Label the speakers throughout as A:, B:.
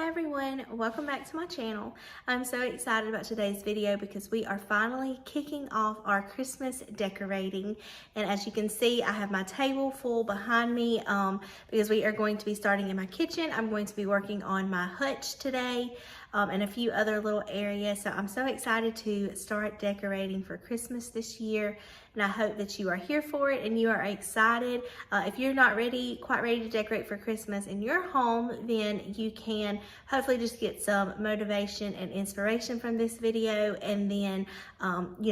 A: Hi everyone, welcome back to my channel. I'm so excited about today's video because we are finally kicking off our Christmas decorating. And as you can see, I have my table full behind me because we are going to be starting in my kitchen. I'm going to be working on my hutch today and a few other little areas. So I'm so excited to start decorating for Christmas this year. And I hope that you are here for it and you are excited. If you're not quite ready to decorate for Christmas in your home, then you can hopefully just get some motivation and inspiration from this video, and then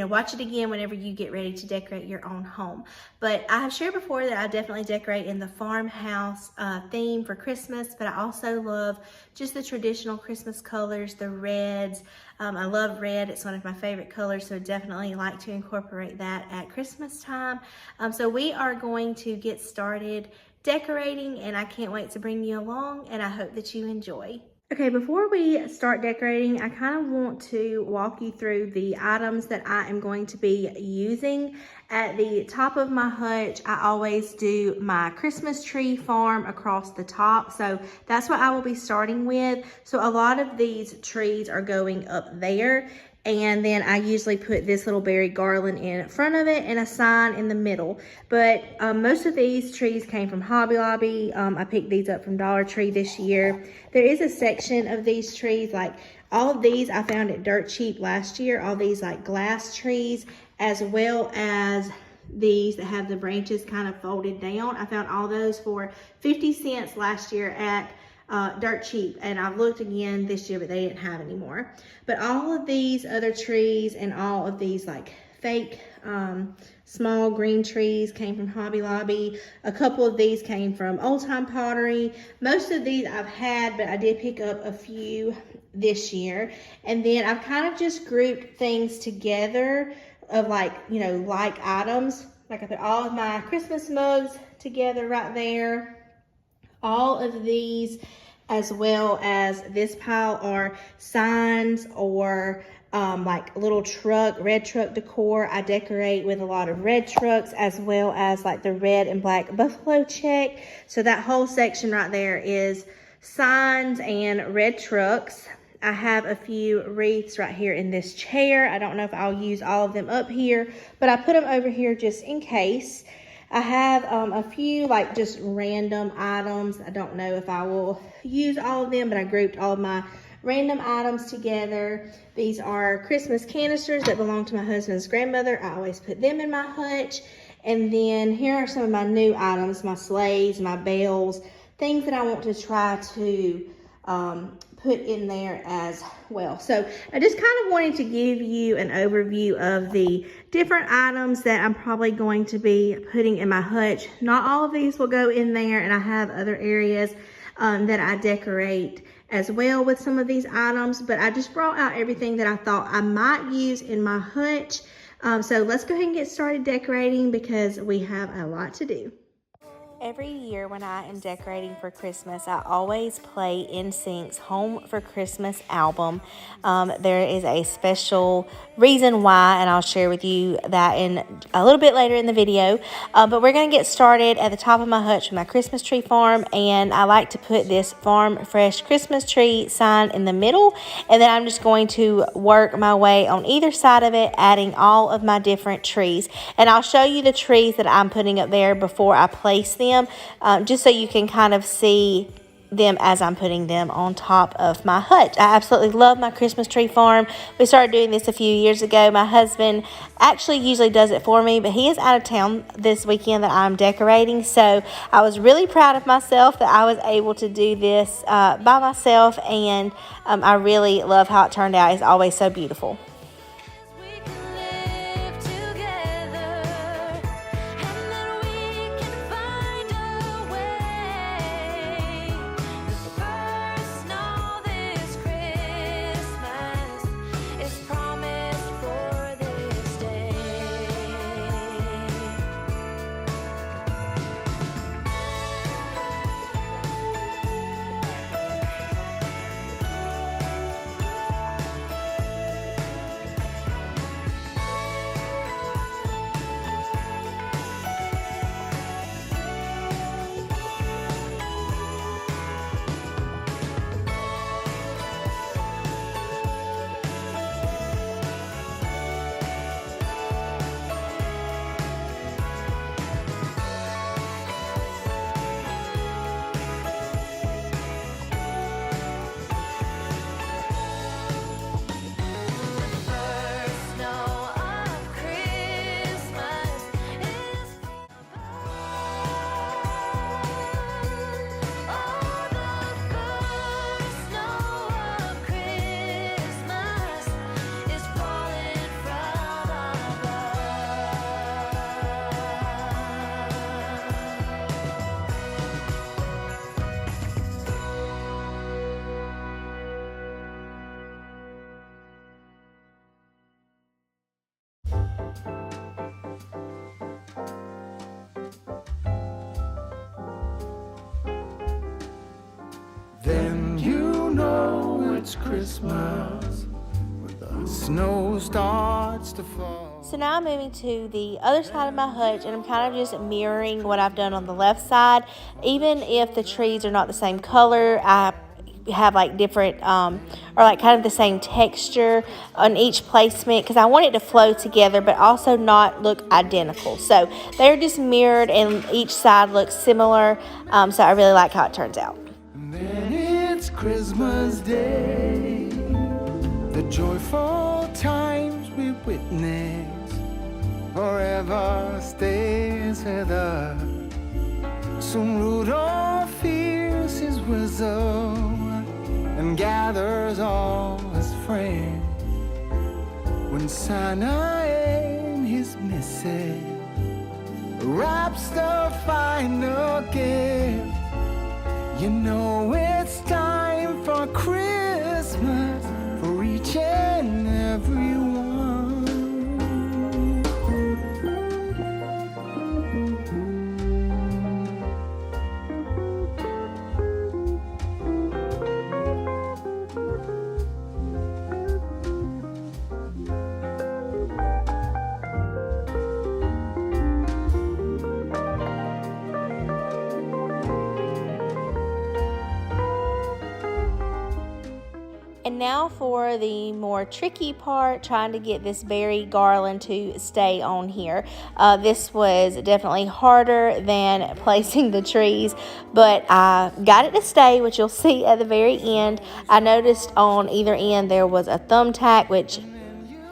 A: watch it again whenever you get ready to decorate your own home. But I have shared before that I definitely decorate in the farmhouse theme for Christmas, but I also love just the traditional Christmas colors, the reds. I love red, it's one of my favorite colors, so definitely like to incorporate that at Christmas time. So we are going to get started decorating, and I can't wait to bring you along, and I hope that you enjoy. Okay, before we start decorating, I kind of want to walk you through the items that I am going to be using. At the top of my hutch, I always do my Christmas tree farm across the top. So that's what I will be starting with. So a lot of these trees are going up there. And then I usually put this little berry garland in front of it and a sign in the middle. But most of these trees came from Hobby Lobby. I picked these up from Dollar Tree this year. There is a section of these trees, like all of these I found at Dirt Cheap last year, all these like glass trees, as well as these that have the branches kind of folded down. I found all those for 50 cents last year at Dirt Cheap, and I've looked again this year, but they didn't have any more. But all of these other trees and all of these like fake small green trees came from Hobby Lobby. A couple of these came from Old Time Pottery. Most of these I've had, but I did pick up a few this year. And then I've kind of just grouped things together of like items. Like I put all of my Christmas mugs together right there. All of these, as well as this pile, are signs or like little red truck decor. I decorate with a lot of red trucks, as well as like the red and black buffalo check. So that whole section right there is signs and red trucks. I have a few wreaths right here in this chair. I don't know if I'll use all of them up here, but I put them over here just in case. I have a few like just random items. I don't know if I will use all of them, but I grouped all of my random items together. These are Christmas canisters that belong to my husband's grandmother. I always put them in my hutch. And then here are some of my new items, my sleighs, my bells, things that I want to try to put in there as well. So I just kind of wanted to give you an overview of the different items that I'm probably going to be putting in my hutch. Not all of these will go in there, and I have other areas that I decorate as well with some of these items, but I just brought out everything that I thought I might use in my hutch. So let's go ahead and get started decorating because we have a lot to do. Every year when I am decorating for Christmas, I always play NSYNC's Home for Christmas album. There is a special reason why, and I'll share with you that in a little bit later in the video. But we're going to get started at the top of my hutch with my Christmas tree farm, and I like to put this Farm Fresh Christmas tree sign in the middle, and then I'm just going to work my way on either side of it, adding all of my different trees. And I'll show you the trees that I'm putting up there before I place them. Just so you can kind of see them as I'm putting them on top of my hutch. I absolutely love my Christmas tree farm. We started doing this a few years ago. My husband actually usually does it for me, but he is out of town this weekend that I'm decorating. So I was really proud of myself that I was able to do this by myself, and I really love how it turned out. It's always so beautiful.
B: it's Christmas, when the snow starts to fall.
A: So now I'm moving to the other side of my hutch, and I'm kind of just mirroring what I've done on the left side. Even if the trees are not the same color, I have like different or like kind of the same texture on each placement, because I want it to flow together but also not look identical. So they're just mirrored and each side looks similar, so I really like how it turns out.
B: And then it's Christmas Day, the joyful times we witness forever stays with us. Soon Rudolph hears his whistle and gathers all his friends. When Santa and his missive wraps the final gift, you know it's time for Christmas for each and every one.
A: And now for the more tricky part, trying to get this berry garland to stay on here. This was definitely harder than placing the trees, but I got it to stay, which you'll see at the very end. I noticed on either end there was a thumbtack, which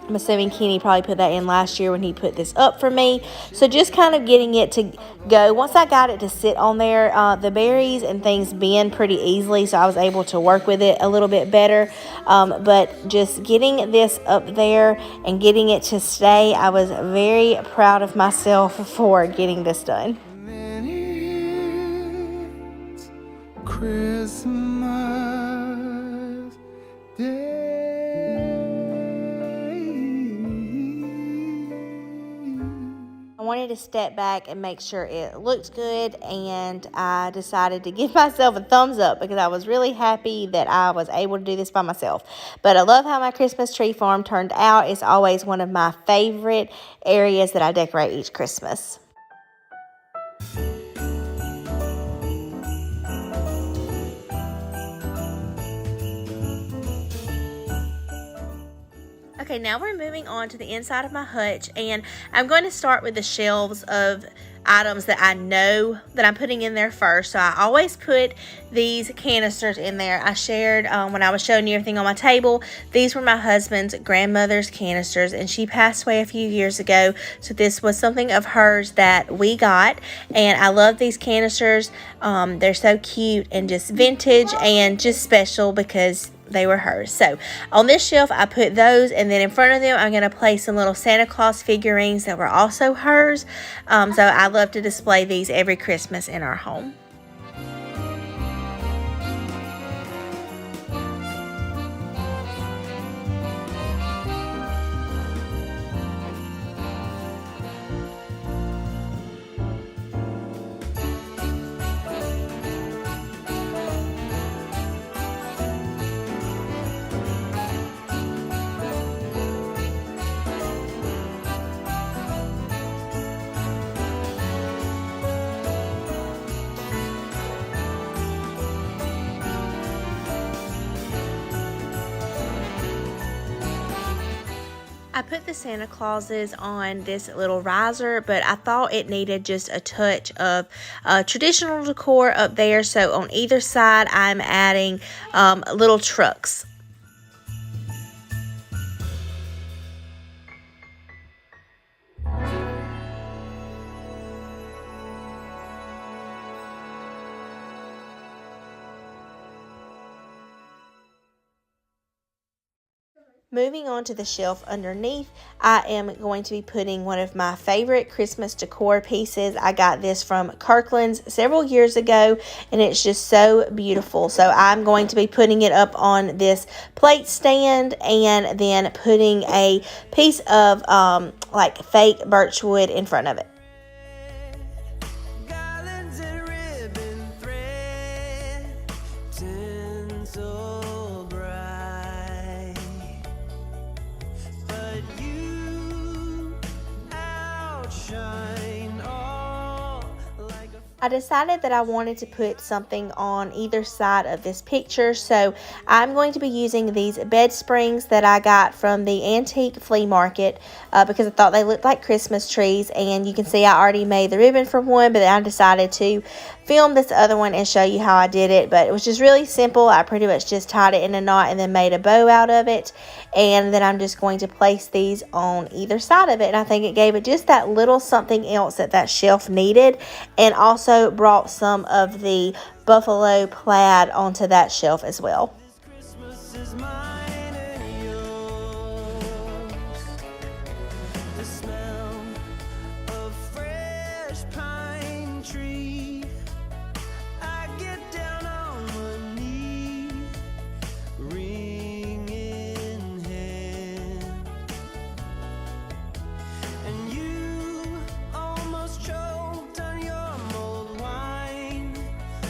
A: I'm assuming Kenny probably put that in last year when he put this up for me. So just kind of getting it to go. Once I got it to sit on there, the berries and things bend pretty easily, so I was able to work with it a little bit better. But just getting this up there and getting it to stay, I was very proud of myself for getting this done.
B: It's Christmas Day.
A: I wanted to step back and make sure it looked good, and I decided to give myself a thumbs up because I was really happy that I was able to do this by myself. But I love how my Christmas tree farm turned out. It's always one of my favorite areas that I decorate each Christmas. Okay, now we're moving on to the inside of my hutch, and I'm going to start with the shelves of items that I know that I'm putting in there first. So I always put these canisters in there. I shared when I was showing you everything on my table, these were my husband's grandmother's canisters, and she passed away a few years ago. So this was something of hers that we got, and I love these canisters. They're so cute and just vintage and just special because they were hers. So on this shelf I put those, and then in front of them I'm going to place some little Santa Claus figurines that were also hers. So I love to display these every Christmas in our home. I put the Santa Clauses on this little riser, but I thought it needed just a touch of traditional decor up there. So on either side, I'm adding little trucks. Moving on to the shelf underneath, I am going to be putting one of my favorite Christmas decor pieces. I got this from Kirkland's several years ago, and it's just so beautiful. So I'm going to be putting it up on this plate stand, and then putting a piece of like fake birchwood in front of it.
B: Tinsel bright.
A: I decided that I wanted to put something on either side of this picture, so I'm going to be using these bed springs that I got from the antique flea market because I thought they looked like Christmas trees. And you can see I already made the ribbon for one, but I decided to film this other one and show you how I did it. But it was just really simple. I pretty much just tied it in a knot and then made a bow out of it, and then I'm just going to place these on either side of it. And I think it gave it just that little something else that shelf needed, and also brought some of the buffalo plaid onto that shelf as well.
B: Christmas is mine and yours. The smell of fresh pine tree. I get down on one knee, ring in hand, and you almost choked on your mulled wine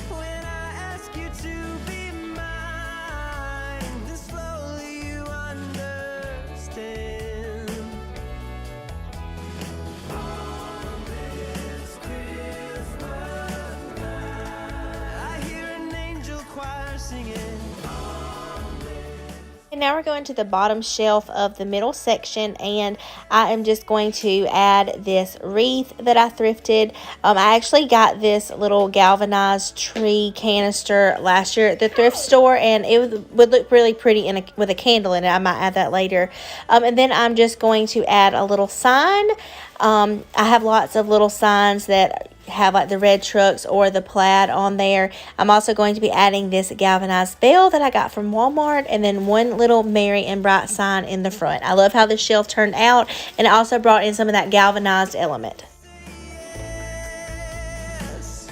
B: when I ask you to be mine. Then slowly you understand. On this Christmas night, I hear an angel choir singing.
A: And now we're going to the bottom shelf of the middle section, and I am just going to add this wreath that I thrifted. I actually got this little galvanized tree canister last year at the thrift store, and it would look really pretty with a candle in it. I might add that later. And then I'm just going to add a little sign. I have lots of little signs that have like the red trucks or the plaid on there. I'm also going to be adding this galvanized bell that I got from Walmart, and then one little merry and bright sign in the front. I love how the shelf turned out, and I also brought in some of that galvanized element.
B: Yes,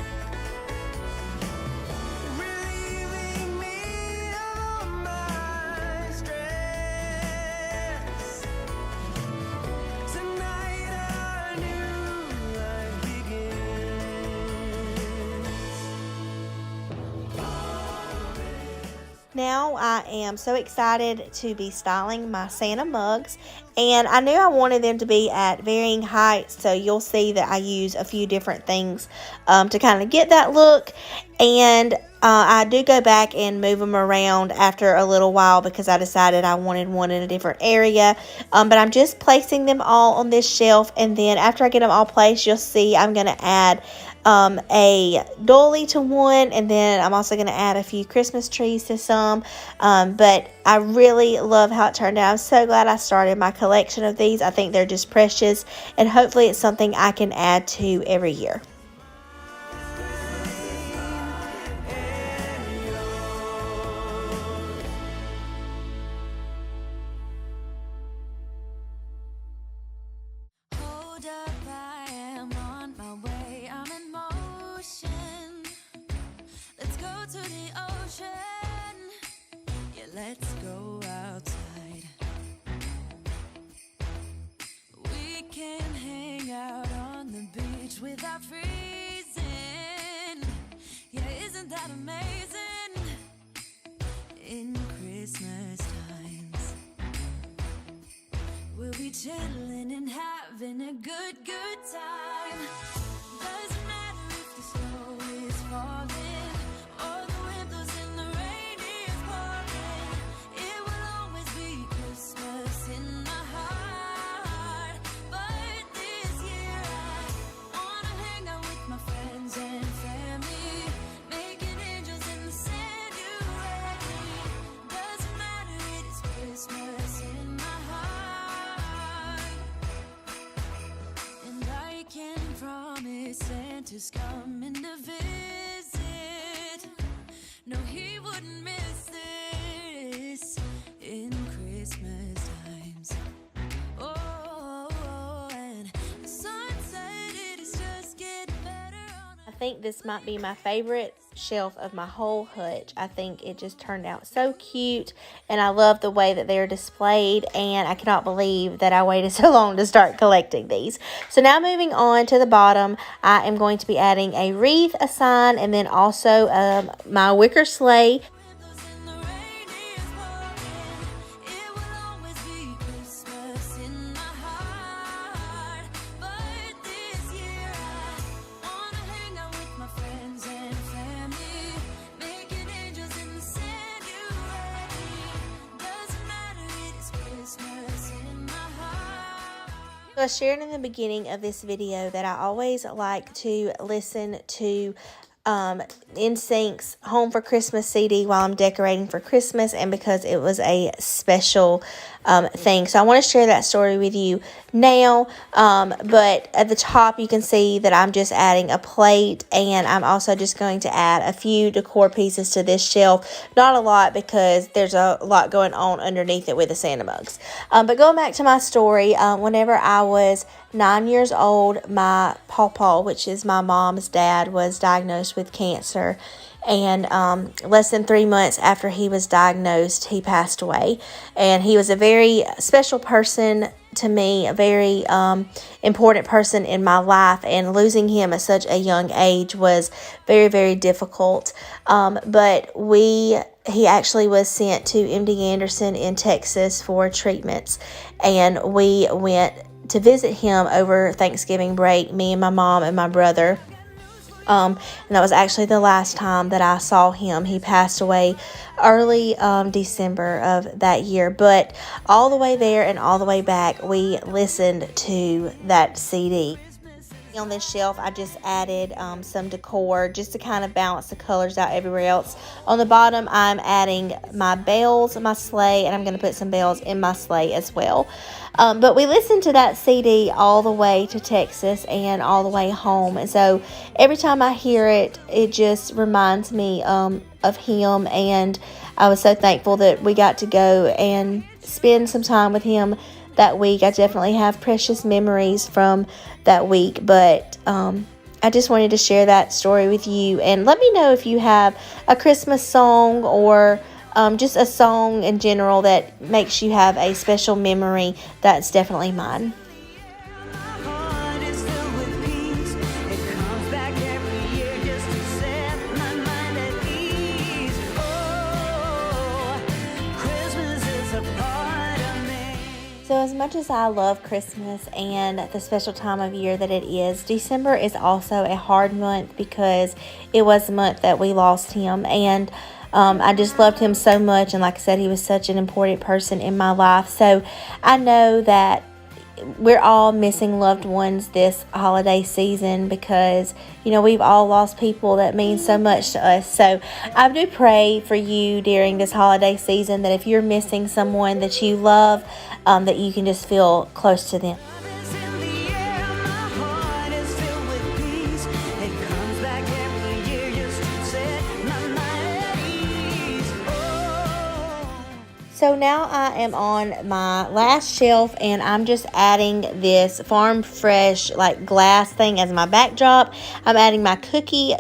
B: relieving me of all my stress. Tonight a new life begins.
A: Now I am so excited to be styling my Santa mugs, and I knew I wanted them to be at varying heights, so you'll see that I use a few different things to kind of get that look. And I do go back and move them around after a little while because I decided I wanted one in a different area. But I'm just placing them all on this shelf, and then after I get them all placed, you'll see I'm going to add a dolly to one, and then I'm also going to add a few Christmas trees to some. But I really love how it turned out. I'm so glad I started my collection of these. I think they're just precious, and hopefully it's something I can add to every year.
C: Hold up, I am on my way. I'm in motion. Let's go to the ocean. Yeah, let's go outside. We can hang out on the beach without freezing. Yeah, isn't that amazing? In Christmas times, we'll be chilling and having a good time. Doesn't matter if the snow is falling or the wind blows and the rain is pouring. It will always be Christmas in my heart. But this year I wanna hang out with my friends and family, making angels in the sanctuary. Doesn't matter, it is Christmas in my heart. And I can promise Santa's coming to visit. No, he wouldn't miss this in Christmas times. Oh, and the sun said it is just getting better on
A: I think this might be my favorite shelf of my whole hutch. I think it just turned out so cute, and I love the way that they're displayed, and I cannot believe that I waited so long to start collecting these. So now moving on to the bottom, I am going to be adding a wreath, a sign, and then also my wicker sleigh.
C: windows and the rain is pouring. It will always be Christmas in my heart. But this year I wanna hang out with my friends.
A: So I shared in the beginning of this video that I always like to listen to NSYNC's Home for Christmas CD while I'm decorating for Christmas, and because it was a special thing. So I want to share that story with you now, but at the top you can see that I'm just adding a plate, and I'm also just going to add a few decor pieces to this shelf. Not a lot, because there's a lot going on underneath it with the Santa mugs. But going back to my story, whenever I was 9 years old, my pawpaw, which is my mom's dad, was diagnosed with cancer. And less than 3 months after he was diagnosed, he passed away. And he was a very special person to me, a very important person in my life. And losing him at such a young age was very, very difficult. But he actually was sent to MD Anderson in Texas for treatments. And we went to visit him over Thanksgiving break, me and my mom and my brother. And that was actually the last time that I saw him. He passed away early December of that year. But all the way there and all the way back, we listened to that CD. On this shelf, I just added some decor just to kind of balance the colors out everywhere else. On the bottom, I'm adding my bells, my sleigh, and I'm going to put some bells in my sleigh as well. But we listened to that CD all the way to Texas and all the way home. And so every time I hear it, it just reminds me of him. And I was so thankful that we got to go and spend some time with him that week. I definitely have precious memories from that week, but I just wanted to share that story with you. And let me know if you have a Christmas song or just a song in general that makes you have a special memory. That's definitely mine.
B: My heart is filled with peace. It comes back every year just to set my mind at ease. Oh, Christmas is a part of me.
A: So as much as I love Christmas and the special time of year that it is, December is also a hard month because it was the month that we lost him. And I just loved him so much. And like I said, he was such an important person in my life. So I know that we're all missing loved ones this holiday season because, you know, we've all lost people that mean so much to us. So I do pray for you during this holiday season that if you're missing someone that you love, that you can just feel close to them.
B: Love is in the air. My heart is filled with peace. It comes back every year just to set my mind at ease. Oh.
A: So now I am on my last shelf, and I'm just adding this farm fresh like glass thing as my backdrop. I'm adding my cookie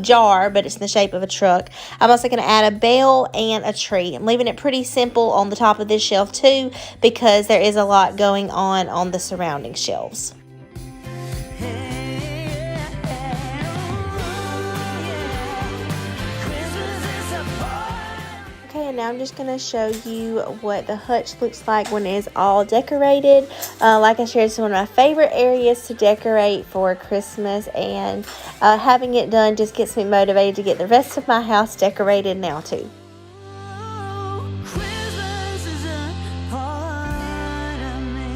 A: jar, but it's in the shape of a truck. I'm also going to add a bell and a tree. I'm leaving it pretty simple on the top of this shelf too, because there is a lot going on the surrounding shelves. Okay, and now I'm just going to show you what the hutch looks like when it is all decorated. Like I shared, it's one of my favorite areas to decorate for Christmas, and having it done just gets me motivated to get the rest of my house decorated now too.
B: Christmas is a part of me.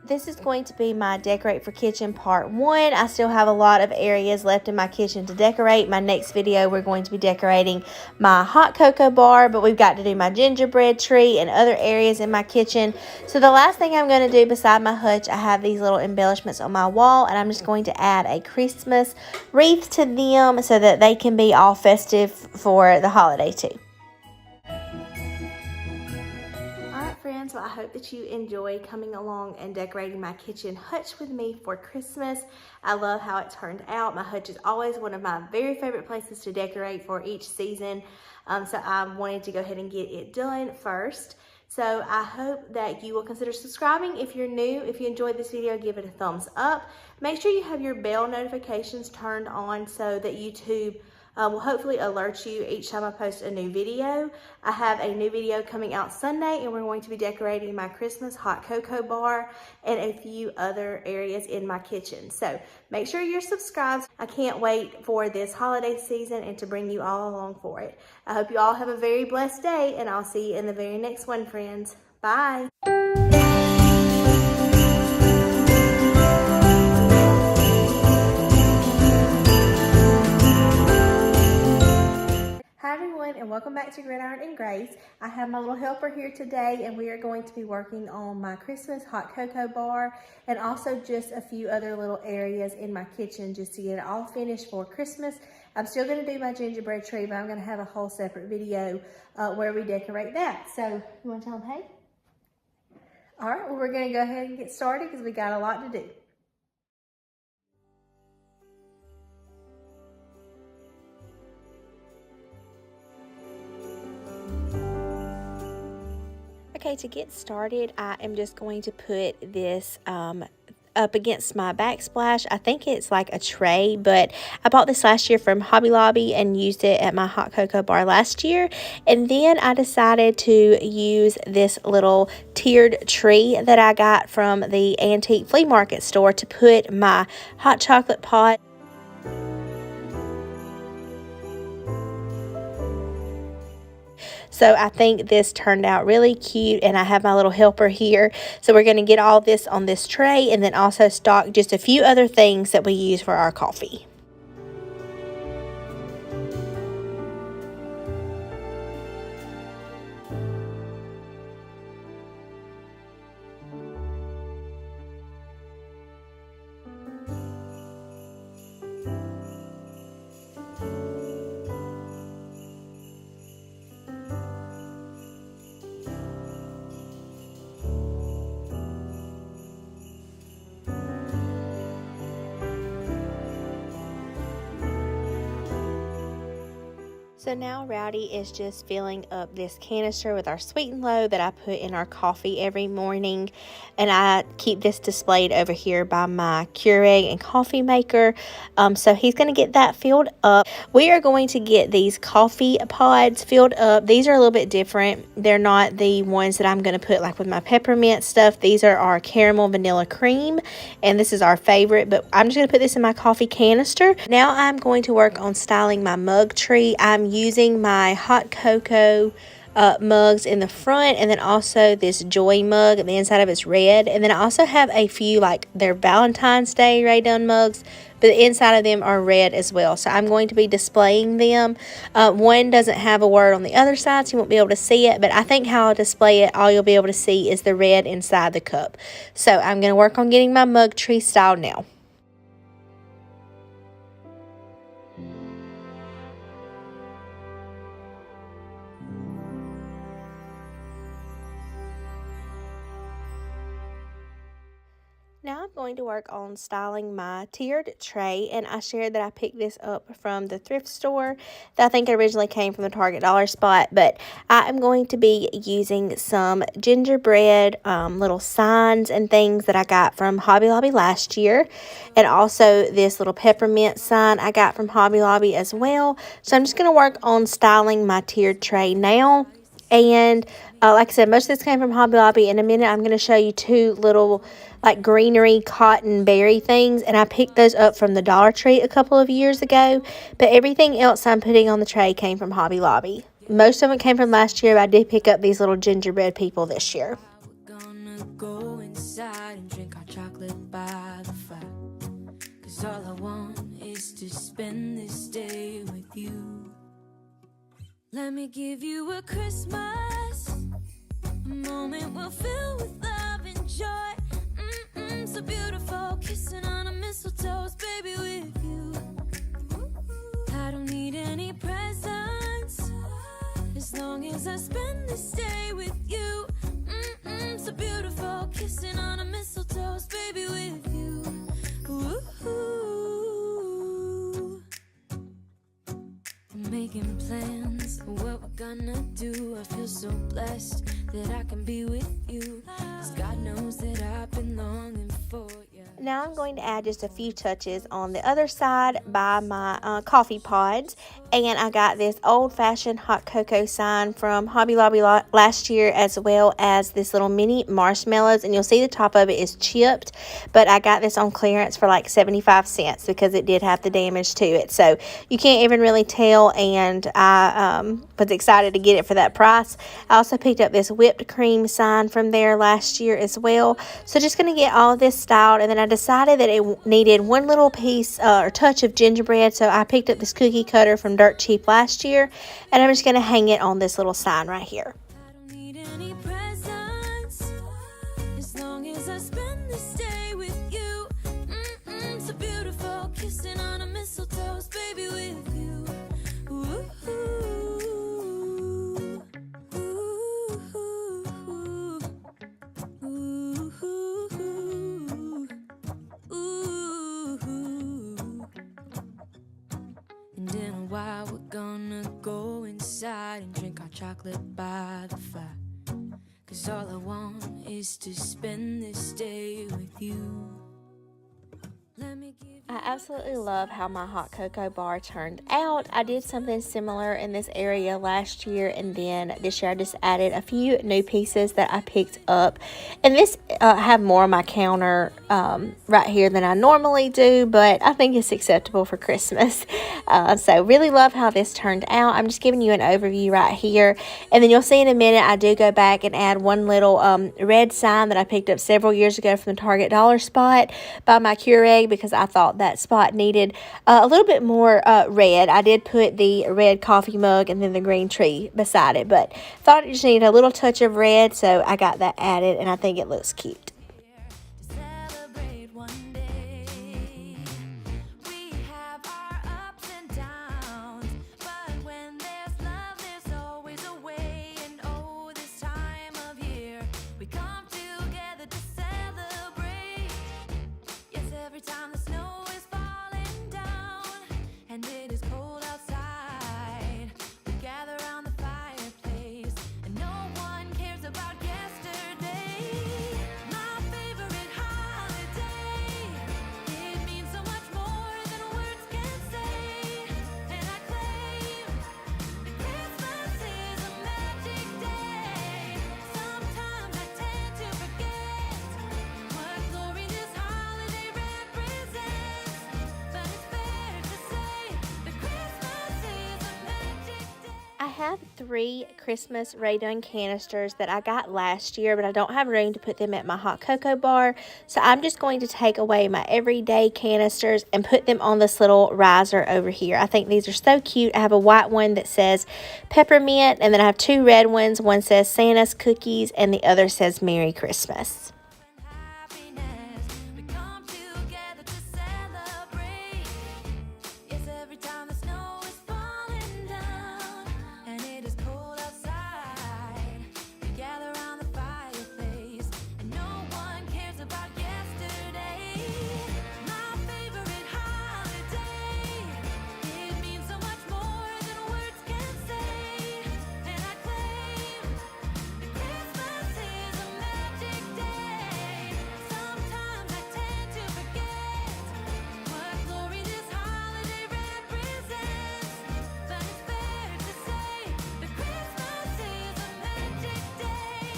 A: This is going to be my Decorate for Kitchen Part 1. I still have a lot of areas left in my kitchen to decorate. My next video, we're going to be decorating my hot cocoa bar, but we've got to do my gingerbread tree and other areas in my kitchen. So the last thing I'm going to do beside my hutch, I have these little embellishments on my wall, and I'm just going to add a Christmas wreath to them so that they can be all festive for the holiday too. Friends, well, I hope that you enjoy coming along and decorating my kitchen hutch with me for Christmas. I love how it turned out. My hutch is always one of my very favorite places to decorate for each season. So I wanted to go ahead and get it done first. So I hope that you will consider subscribing if you're new. If you enjoyed this video, give it a thumbs up. Make sure you have your bell notifications turned on so that YouTube will hopefully alert you each time I post a new video. I have a new video coming out Sunday, and we're going to be decorating my Christmas hot cocoa bar and a few other areas in my kitchen. So make sure you're subscribed. I can't wait for this holiday season and to bring you all along for it. I hope you all have a very blessed day, and I'll see you in the very next one, friends. Bye. And welcome back to Gridiron and Grace. I have my little helper here today, and we are going to be working on my Christmas hot cocoa bar and also just a few other little areas in my kitchen just to get it all finished for Christmas. I'm still going to do my gingerbread tree, but I'm going to have a whole separate video where we decorate that. So you want to tell them hey? All right, well, we're going to go ahead and get started because we got a lot to do. Okay, to get started, I am just going to put this up against my backsplash. I think it's like a tray, but I bought this last year from Hobby Lobby and used it at my hot cocoa bar last year. And then I decided to use this little tiered tree that I got from the antique flea market store to put my hot chocolate pot. So I think this turned out really cute, and I have my little helper here. So we're going to get all this on this tray and then also stock just a few other things that we use for our coffee. So now Rowdy is just filling up this canister with our sweet and low that I put in our coffee every morning. And I keep this displayed over here by my Keurig and coffee maker. So he's going to get that filled up. We are going to get these coffee pods filled up. These are a little bit different. They're not the ones that I'm going to put like with my peppermint stuff. These are our caramel vanilla cream. And this is our favorite. But I'm just going to put this in my coffee canister. Now I'm going to work on styling my mug tree. I'm using my hot cocoa mugs in the front, and then also this joy mug, and the inside of it's red. And then I also have a few like their Valentine's Day Rae Dunn mugs, but the inside of them are red as well. So I'm going to be displaying them. One doesn't have a word on the other side, so you won't be able to see it, but I think how I'll display it, all you'll be able to see is the red inside the cup. So I'm going to work on getting my mug tree styled now. Now I'm going to work on styling my tiered tray, and I shared that I picked this up from the thrift store that I think originally came from the Target dollar spot, but I am going to be using some gingerbread little signs and things that I got from Hobby Lobby last year, and also this little peppermint sign I got from Hobby Lobby as well. So I'm just going to work on styling my tiered tray now. And like I said, most of this came from Hobby Lobby. In a minute, I'm going to show you two little like greenery cotton berry things. And I picked those up from the Dollar Tree a couple of years ago. But everything else I'm putting on the tray came from Hobby Lobby. Most of it came from last year, but I did pick up these little gingerbread people this year.
C: We're gonna go inside and drink want is to spend this day with you. Let me give you a Christmas, a moment we'll fill with love and joy. So beautiful, kissing on a mistletoe, baby, with you. I don't need any presents, as long as I spend this day with you. So beautiful, kissing on a mistletoe, baby, with you. Ooh. I'm making plans for what we're gonna do. I feel so blessed that I can be with you, 'cause God knows that I've been longing for you.
A: Now I'm going to add just a few touches on the other side by my coffee pods. And I got this old-fashioned hot cocoa sign from Hobby Lobby last year, as well as this little mini marshmallows. And you'll see the top of it is chipped, but I got this on clearance for like 75 cents because it did have the damage to it. So you can't even really tell, and I was excited to get it for that price. I also picked up this whipped cream sign from there last year as well. So just going to get all of this styled, and then I decided that it needed one little piece or touch of gingerbread. So I picked up this cookie cutter from Dirt Cheap last year, and I'm just going to hang it on this little sign right here.
C: I don't need any presents, as long as I spend this day with you. So beautiful, kissing on a mistletoe, baby, with you. Ooh. And in a while we're gonna go inside and drink our chocolate by the fire, 'cause all I want is to spend this day with you. Let me give
A: I absolutely love how my hot cocoa bar turned out. I did something similar in this area last year, and then this year I just added a few new pieces that I picked up. And this I have more on my counter right here than I normally do, but I think it's acceptable for Christmas. So really love how this turned out. I'm just giving you an overview right here, and then you'll see in a minute I do go back and add one little red sign that I picked up several years ago from the Target dollar spot by my Keurig, because I thought that spot needed a little bit more red. I did put the red coffee mug and then the green tree beside it, but thought it just needed a little touch of red, so I got that added, and I think it looks cute.
C: to celebrate one day. We have our ups and downs, but when there's love, there's always a way. And oh, this time of year, we come together to celebrate. Yes, every time the snow is falling down and it is cold outside, we gather around the fireplace, and no one cares about yesterday. My favorite holiday, it means so much more than words can say. And I claim that Christmas is a magic day. Sometimes I tend to forget what glory this holiday represents, but it's fair to say that Christmas is a magic day.
A: I have 3 Christmas Ray Dunn canisters that I got last year, but I don't have room to put them at my hot cocoa bar. So I'm just going to take away my everyday canisters and put them on this little riser over here. I think these are so cute. I have a white one that says peppermint, and then I have 2 red ones. One says Santa's cookies, and the other says Merry Christmas.
C: Happiness, we come together to celebrate. Yes, every time the snow is falling down and it is cold outside, we gather around the fireplace, and no one cares about yesterday. My favorite holiday, it means so much more than words can say. And I claim that Christmas is a magic day. Sometimes I tend to forget what glory this holiday represents, but it's fair to say that Christmas is a magic day.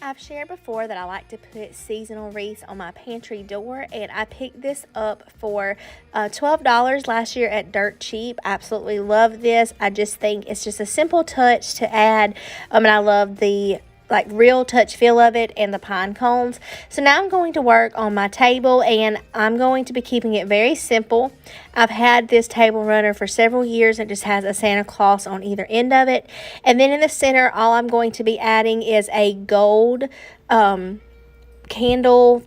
A: I've shared before that I like to put seasonal wreaths on my pantry door, and I picked this up for $12 last year at Dirt Cheap. I absolutely love this. I just think it's just a simple touch to add, and I love the like real touch feel of it and the pine cones. So now I'm going to work on my table, and I'm going to be keeping it very simple. I've had this table runner for several years, and it just has a Santa Claus on either end of it. And then in the center, all I'm going to be adding is a gold candle.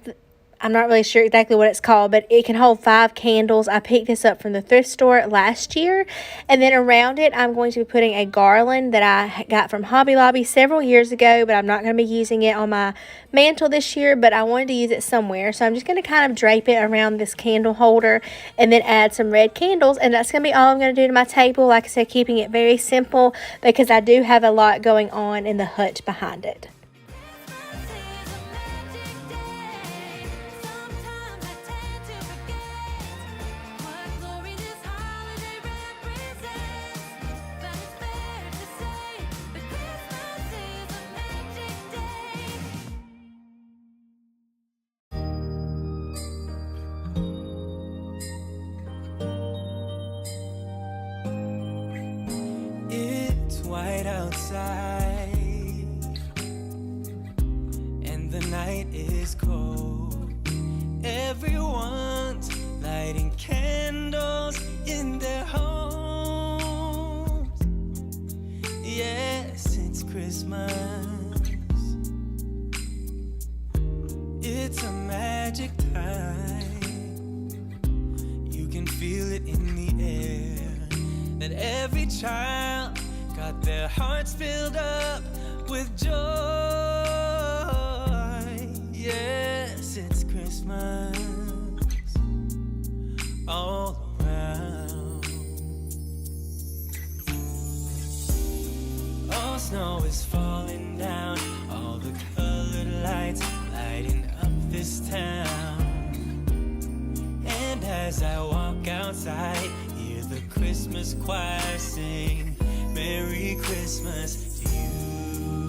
A: I'm not really sure exactly what it's called, but it can hold 5 candles. I picked this up from the thrift store last year. And then around it, I'm going to be putting a garland that I got from Hobby Lobby several years ago, but I'm not going to be using it on my mantle this year, but I wanted to use it somewhere. So I'm just going to kind of drape it around this candle holder and then add some red candles. And that's going to be all I'm going to do to my table. Like I said, keeping it very simple because I do have a lot going on in the hutch behind it.
B: White outside and the night is cold. Everyone's lighting candles in their homes. Yes, it's Christmas. It's a magic time. You can feel it in the air that every child got their hearts filled up with joy. Yes, it's Christmas all around. All snow is falling down, all the colored lights lighting up this town. And as I walk outside, hear the Christmas choir sing, Merry Christmas to you.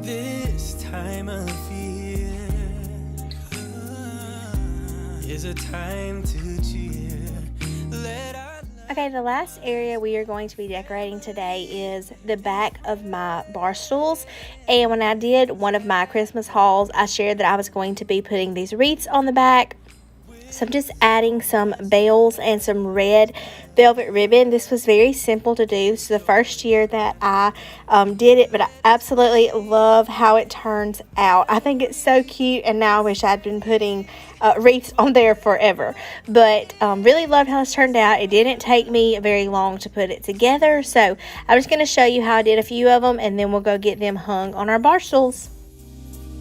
B: This time of year is a time to cheer.
A: Okay, the last area we are going to be decorating today is the back of my bar stools. And when I did one of my Christmas hauls, I shared that I was going to be putting these wreaths on the back. So I'm just adding some bells and some red velvet ribbon. This was very simple to do. This is the first year that I did it, but I absolutely love how it turns out. I think it's so cute, and now I wish I'd been putting wreaths on there forever. But really loved how this turned out. It didn't take me very long to put it together. So I'm just going to show you how I did a few of them, and then we'll go get them hung on our bar stools.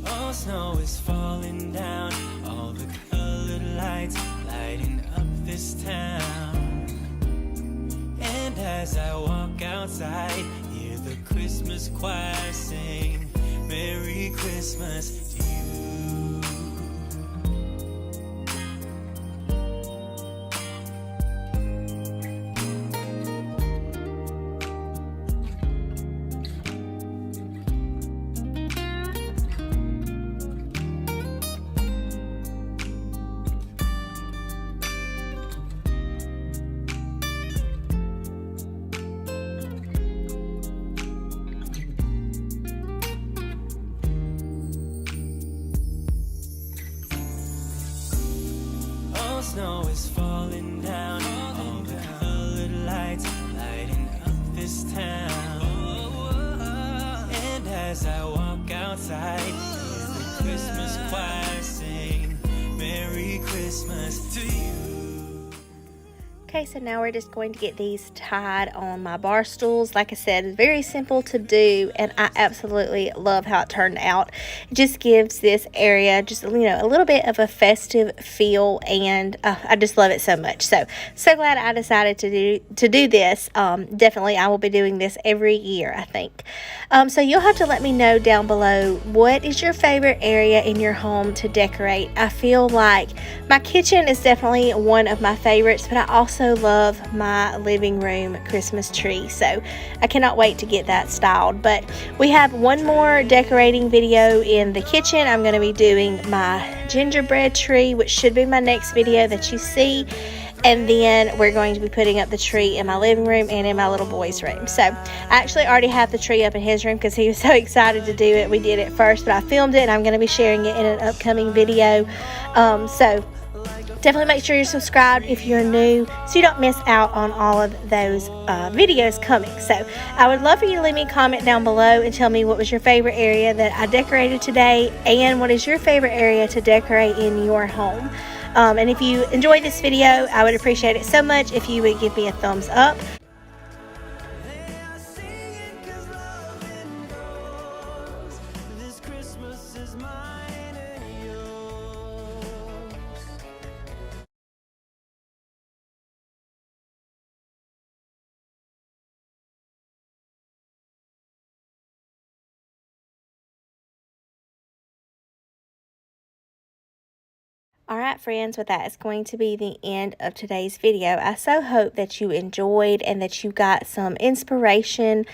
B: All snow is falling down, all the colored lights lighting up this town. And as I walk outside, hear the Christmas choir sing, Merry Christmas to you. Snow is falling down, all the colored lights lighting up this town. And as I walk outside, hear the Christmas choir sing, Merry Christmas to you.
A: Okay, so now we're just going to get these tied on my bar stools. Like I said, it's very simple to do, and I absolutely love how it turned out. It just gives this area just, a little bit of a festive feel, and I just love it so much. So glad I decided to do this. Definitely, I will be doing this every year, I think. So you'll have to let me know down below, what is your favorite area in your home to decorate? I feel like my kitchen is definitely one of my favorites, but I also love my living room Christmas tree, so I cannot wait to get that styled. But we have one more decorating video in the kitchen. I'm going to be doing my gingerbread tree, which should be my next video that you see. And then we're going to be putting up the tree in my living room and in my little boy's room. So I actually already have the tree up in his room because he was so excited to do it. We did it first, but I filmed it and I'm going to be sharing it in an upcoming video. So definitely make sure you're subscribed if you're new so you don't miss out on all of those videos coming. So I would love for you to leave me a comment down below and tell me what was your favorite area that I decorated today and what is your favorite area to decorate in your home. And if you enjoyed this video, I would appreciate it so much if you would give me a thumbs up.
B: They are singing 'cause loving goes. This Christmas is mine and yours.
A: Alright friends, with that is going to be the end of today's video. I so hope that you enjoyed and that you got some inspiration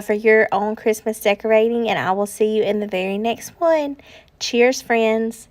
A: for your own Christmas decorating, and I will see you in the very next one. Cheers friends!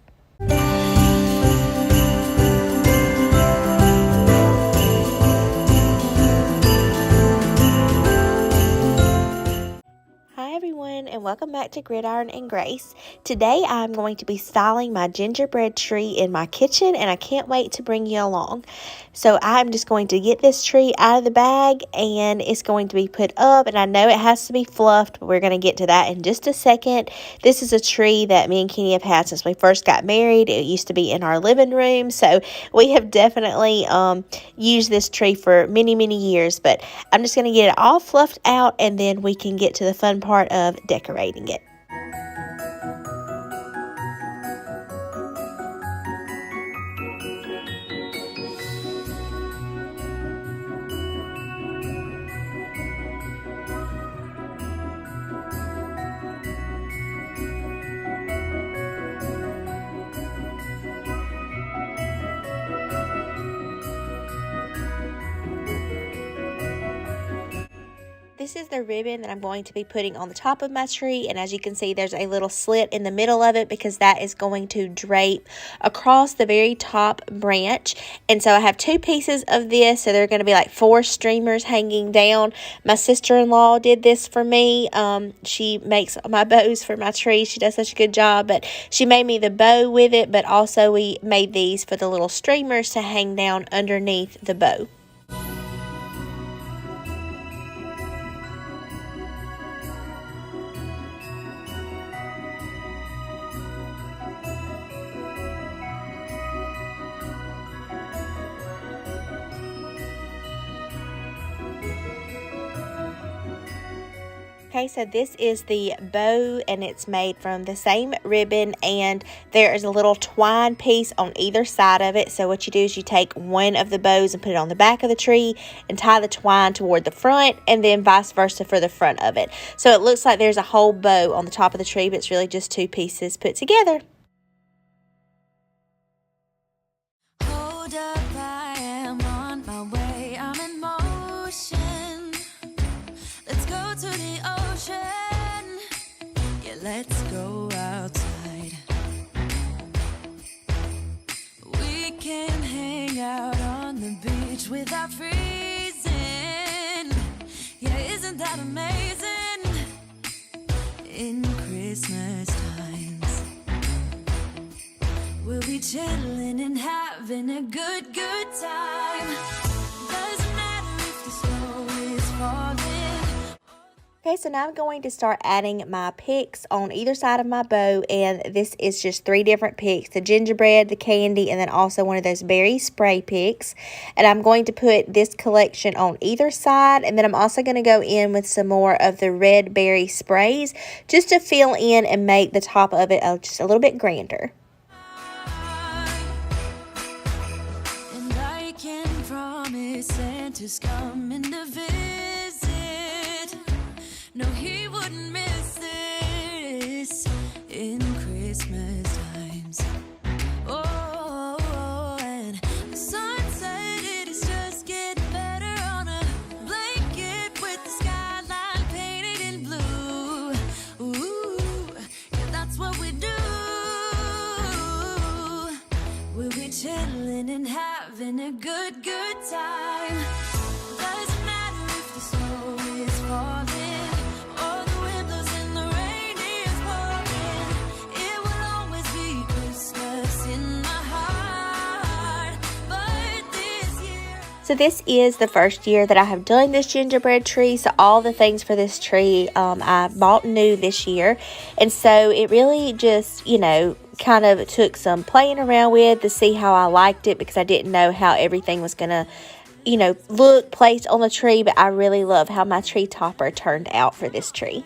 A: Hi everyone, and welcome back to Gridiron and Grace. Today I'm going to be styling my gingerbread tree in my kitchen, and I can't wait to bring you along. So I'm just going to get this tree out of the bag and it's going to be put up, and I know it has to be fluffed, but we're going to get to that in just a second. This is a tree that me and Kenny have had since we first got married. It used to be in our living room, so we have definitely used this tree for many years, but I'm just going to get it all fluffed out and then we can get to the fun part of decorating it. This is the ribbon that I'm going to be putting on the top of my tree, and as you can see there's a little slit in the middle of it because that is going to drape across the very top branch. And so I have two pieces of this, so they're going to be like 4 streamers hanging down. My sister-in-law did this for me. She makes my bows for my tree. She does such a good job, but she made me the bow with it, but also we made these for the little streamers to hang down underneath the bow. Okay, so this is the bow and it's made from the same ribbon, and there is a little twine piece on either side of it. So what you do is you take one of the bows and put it on the back of the tree and tie the twine toward the front, and then vice versa for the front of it. So it looks like there's a whole bow on the top of the tree, but it's really just 2 pieces put together.
C: Hold up, I am on my way. I'm in motion. Let's go to the ocean. Yeah, let's go outside. We can hang out on the beach without freezing. Yeah, isn't that amazing? In Christmas times, we'll be chilling and having a good time. Doesn't matter if the snow is falling.
A: Okay, so now I'm going to start adding my picks on either side of my bow, and this is just 3 different picks: the gingerbread, the candy, and then also one of those berry spray picks. And I'm going to put this collection on either side, and then I'm also going to go in with some more of the red berry sprays just to fill in and make the top of it just a little bit grander.
C: And I can promise Santa's coming to visit. No, he wouldn't miss this in Christmas times. Oh, and the sun said it is just getting better on a blanket with the skyline painted in blue. Ooh, yeah, that's what we do. We'll be chilling and having a good time. Doesn't matter if the snow is falling or the wind blows and the rain is pouring. It will always be Christmas in my heart. But this year,
A: So this is the first year that I have done this gingerbread tree. So all the things for this tree I bought new this year. And so it really just, you know, kind of took some playing around with to see how I liked it, because I didn't know how everything was going to, you know, look placed on the tree. But I really love how my tree topper turned out for this tree.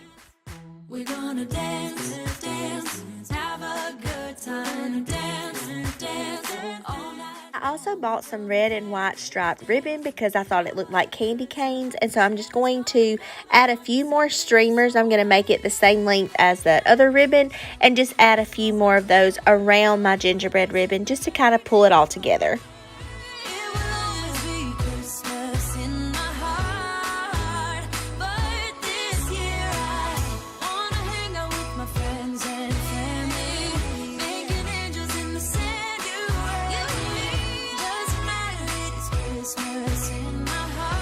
C: we're gonna dance, dance, have a good time, dance, dance all night.
A: I also bought some red and white striped ribbon because I thought it looked like candy canes. And so I'm just going to add a few more streamers. I'm going to make it the same length as that other ribbon and just add a few more of those around my gingerbread ribbon just to kind of pull it all together.
C: It will always be Christmas in my heart. But this year I wanna hang out with my friends and family, making angels in the sand. You and me, doesn't matter, it's Christmas in my heart.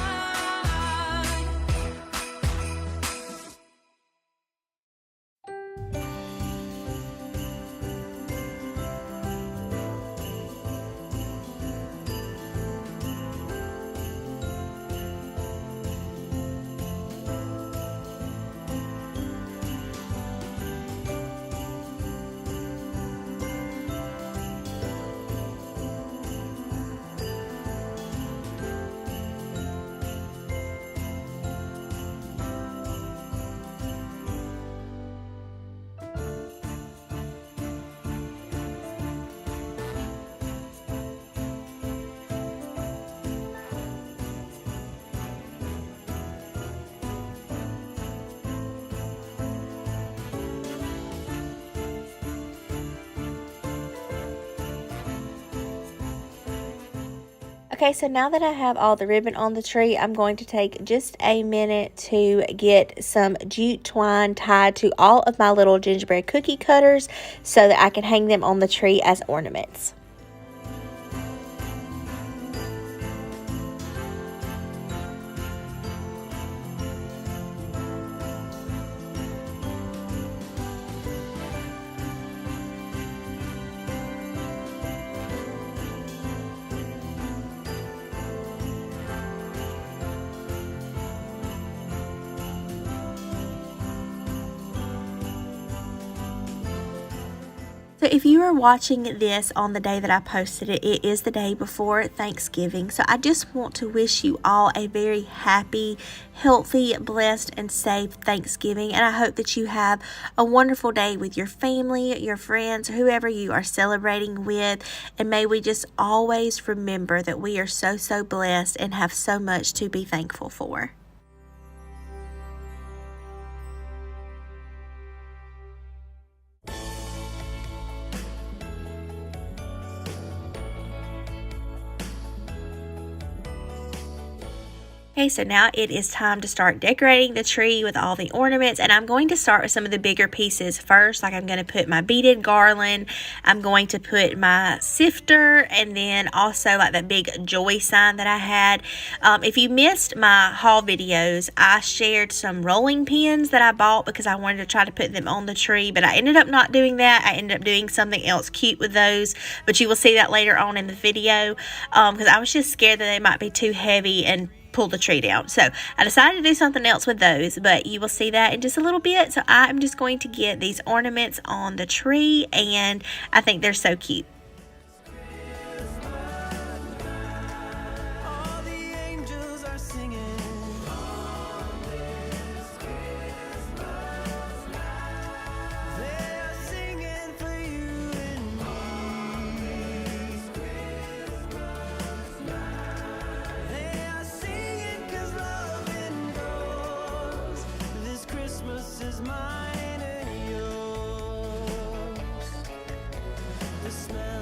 A: Okay, so now that I have all the ribbon on the tree, I'm going to take just a minute to get some jute twine tied to all of my little gingerbread cookie cutters so that I can hang them on the tree as ornaments. So if you are watching this on the day that I posted it, it is the day before Thanksgiving. So I just want to wish you all a very happy, healthy, blessed, and safe Thanksgiving. And I hope that you have a wonderful day with your family, your friends, whoever you are celebrating with. And may we just always remember that we are so, so blessed and have so much to be thankful for. Okay, so now it is time to start decorating the tree with all the ornaments, and I'm going to start with some of the bigger pieces first. Like I'm going to put my beaded garland, I'm going to put my sifter, and then also like that big joy sign that I had. If you missed my haul videos, I shared some rolling pins that I bought because I wanted to try to put them on the tree, but I ended up not doing that. I ended up doing something else cute with those, but you will see that later on in the video because I was just scared that they might be too heavy and pull the tree down. So I decided to do something else with those, but you will see that in just a little bit. So I'm just going to get these ornaments on the tree, and I think they're so cute.
B: All the angels are singing. They are singing for you and me. They are singing 'cause love endures. This Christmas is mine and yours. The smell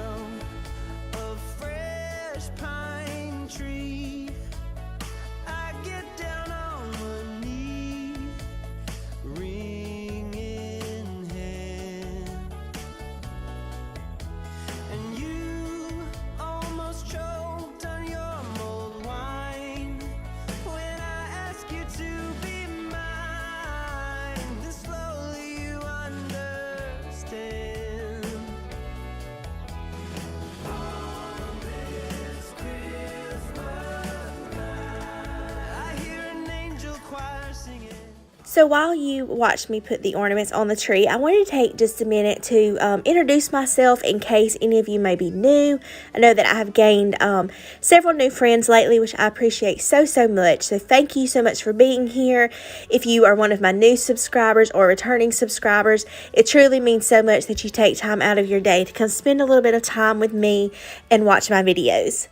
A: So while you watch me put the ornaments on the tree, I wanted to take just a minute to introduce myself in case any of you may be new. I know that I have gained several new friends lately, which I appreciate so much. So thank you so much for being here. If you are one of my new subscribers or returning subscribers, it truly means so much that you take time out of your day to come spend a little bit of time with me and watch my videos.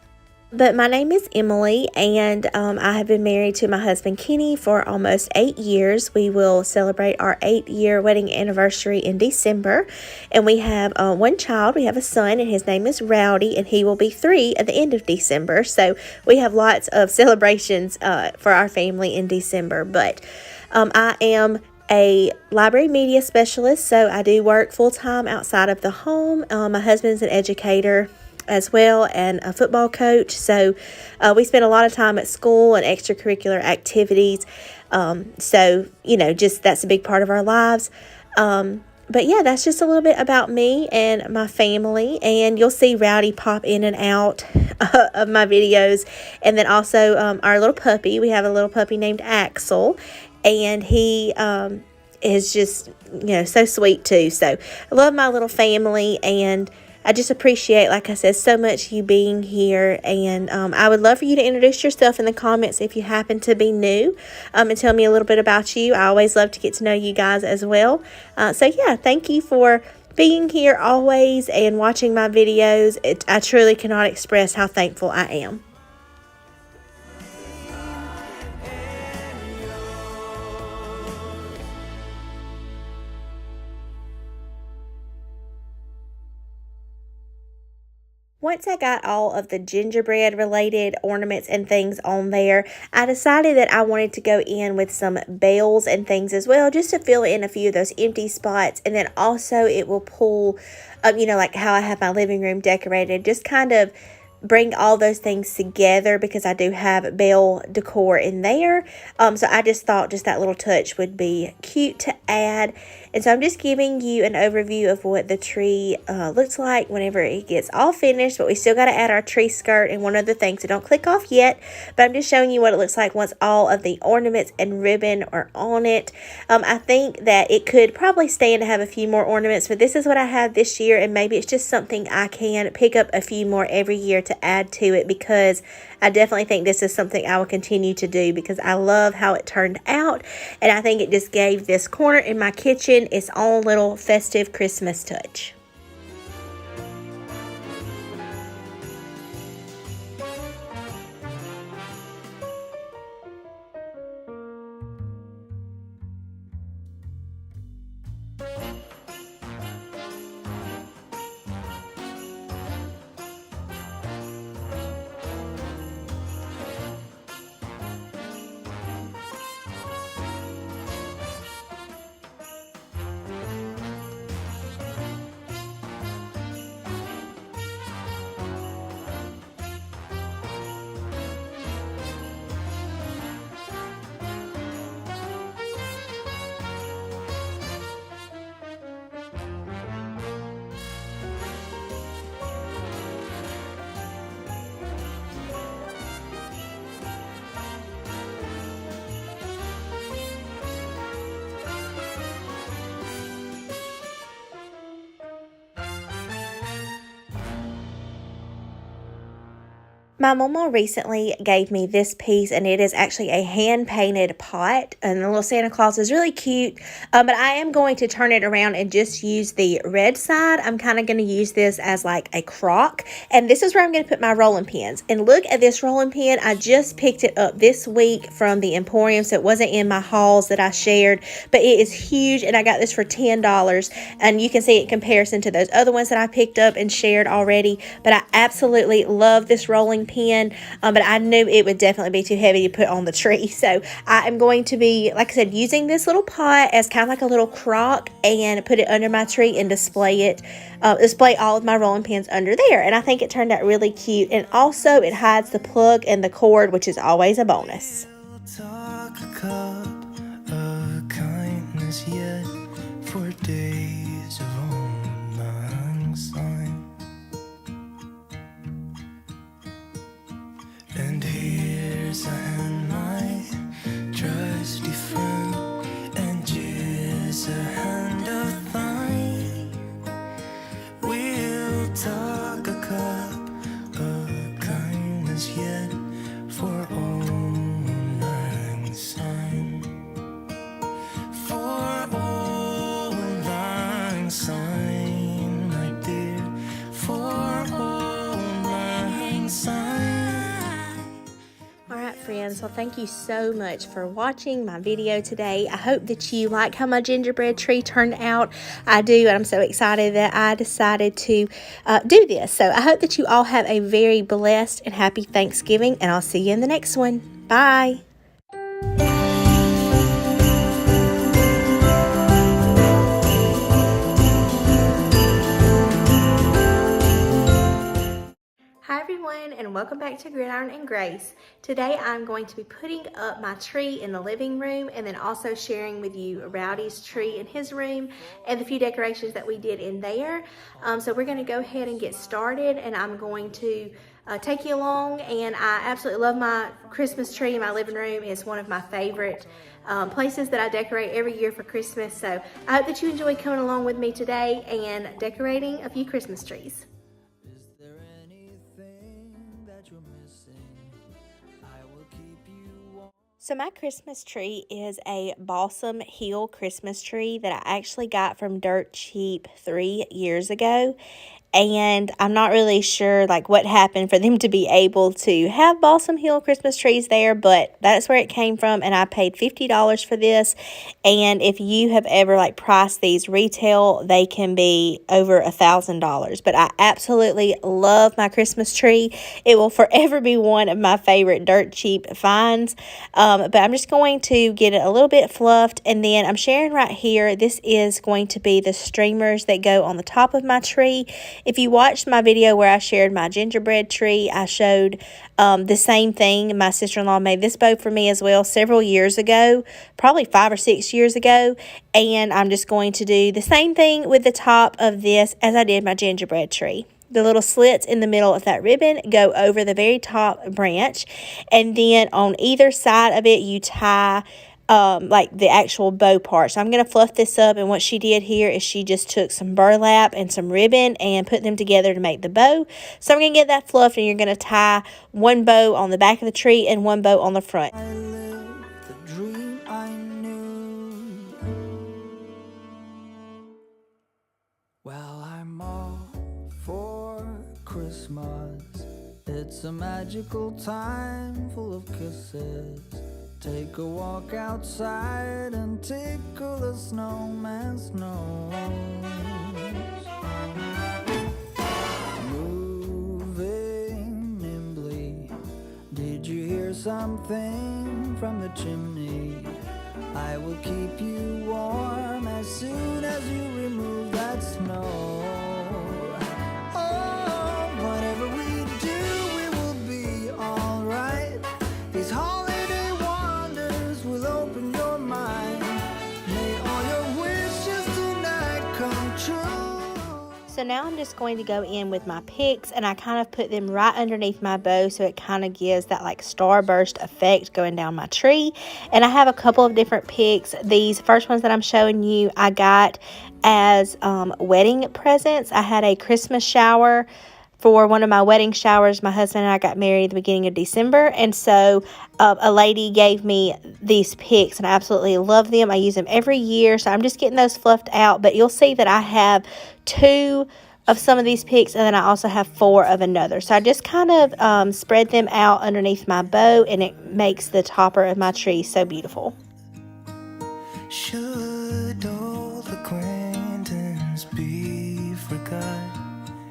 A: But my name is Emily, and I have been married to my husband Kenny for almost 8 years. We will celebrate our 8-year wedding anniversary in December, and we have one child. We have a son, and his name is Rowdy, and he will be 3 at the end of December. So we have lots of celebrations for our family in December. But I am a library media specialist, so I do work full-time outside of the home. My husband's an educator as well, and a football coach, so we spend a lot of time at school and extracurricular activities, so just that's a big part of our lives. But yeah, that's just a little bit about me and my family, and you'll see Rowdy pop in and out of my videos. And then also our little puppy. We have a little puppy named Axel, and he is just so sweet too. So I love my little family, and I just appreciate, like I said, so much you being here, and I would love for you to introduce yourself in the comments if you happen to be new, and tell me a little bit about you. I always love to get to know you guys as well. So yeah, thank you for being here always and watching my videos. I truly cannot express how thankful I am. Once I got all of the gingerbread related ornaments and things on there, I decided that I wanted to go in with some bells and things as well, just to fill in a few of those empty spots. And then also it will pull, like how I have my living room decorated, just kind of bring all those things together, because I do have bell decor in there. So I just thought just that little touch would be cute to add. And so I'm just giving you an overview of what the tree looks like whenever it gets all finished. But we still got to add our tree skirt and one other thing, so don't click off yet. But I'm just showing you what it looks like once all of the ornaments and ribbon are on it. I think that it could probably stand to have a few more ornaments, but this is what I have this year, and maybe it's just something I can pick up a few more every year to add to it, because I definitely think this is something I will continue to do, because I love how it turned out, and I think it just gave this corner in my kitchen its own little festive Christmas touch. My mama recently gave me this piece, and it is actually a hand-painted pot, and the little Santa Claus is really cute, but I am going to turn it around and just use the red side. I'm kind of going to use this as like a crock, and this is where I'm going to put my rolling pins. And look at this rolling pin. I just picked it up this week from the Emporium, so it wasn't in my hauls that I shared, but it is huge, and I got this for $10, and you can see it in comparison to those other ones that I picked up and shared already. But I absolutely love this rolling pin, but I knew it would definitely be too heavy to put on the tree, so I am going to be, like I said, using this little pot as kind of like a little crock, and put it under my tree and display all of my rolling pins under there. And I think it turned out really cute, and also it hides the plug and the cord, which is always a bonus.
B: Talk a cup of kindness yet for days of old lang syne. And here's a hand, my trusty friend, talk a cup of kindness yet for old lang syne. For old lang syne, my dear, for old lang syne.
A: Alright friends, well thank you so much for watching my video today. I hope that you like how my gingerbread tree turned out. I do, and I'm so excited that I decided to do this. So I hope that you all have a very blessed and happy Thanksgiving, and I'll see you in the next one. Bye! Hi everyone, and welcome back to Gridiron and Grace. Today I'm going to be putting up my tree in the living room and then also sharing with you Rowdy's tree in his room and the few decorations that we did in there. So we're going to go ahead and get started, and I'm going to take you along. And I absolutely love my Christmas tree in my living room. It's one of my favorite places that I decorate every year for Christmas. So I hope that you enjoy coming along with me today and decorating a few Christmas trees. So my Christmas tree is a Balsam Hill Christmas tree that I actually got from Dirt Cheap 3 years ago. And I'm not really sure like what happened for them to be able to have Balsam Hill Christmas trees there, but that's where it came from, and I paid $50 for this. And if you have ever like priced these retail, they can be over $1,000. But I absolutely love my Christmas tree. It will forever be one of my favorite Dirt Cheap finds. But I'm just going to get it a little bit fluffed, and then I'm sharing right here, this is going to be the streamers that go on the top of my tree. If you watched my video where I shared my gingerbread tree, I showed the same thing. My sister-in-law made this bow for me as well several years ago, probably 5 or 6 years ago. And I'm just going to do the same thing with the top of this as I did my gingerbread tree. The little slits in the middle of that ribbon go over the very top branch. And then on either side of it, you tie like the actual bow part. So I'm going to fluff this up, and what she did here is she just took some burlap and some ribbon and put them together to make the bow. So I'm going to get that fluffed, and you're going to tie one bow on the back of the tree and one bow on the front.
B: I lived the dream I knew. Well, I'm all for Christmas. It's a magical time full of kisses. Take a walk outside and tickle the snowman's nose. Moving nimbly, did you hear something from the chimney? I will keep you warm as soon as you remove that snow. Oh, whatever we do, we will be alright. These holiday wonders will open your mind. May all your wishes tonight come true.
A: So now I'm just going to go in with my picks, and I kind of put them right underneath my bow so it kind of gives that like starburst effect going down my tree. And I have a couple of different picks. These first ones that I'm showing you I got as wedding presents. I had a Christmas shower for one of my wedding showers. My husband and I got married at the beginning of December, and so a lady gave me these picks, and I absolutely love them. I use them every year, so I'm just getting those fluffed out. But you'll see that I have 2 of some of these picks, and then I also have 4 of another. So I just kind of spread them out underneath my bow, and it makes the topper of my tree so beautiful.
B: Should old acquaintance be forgot,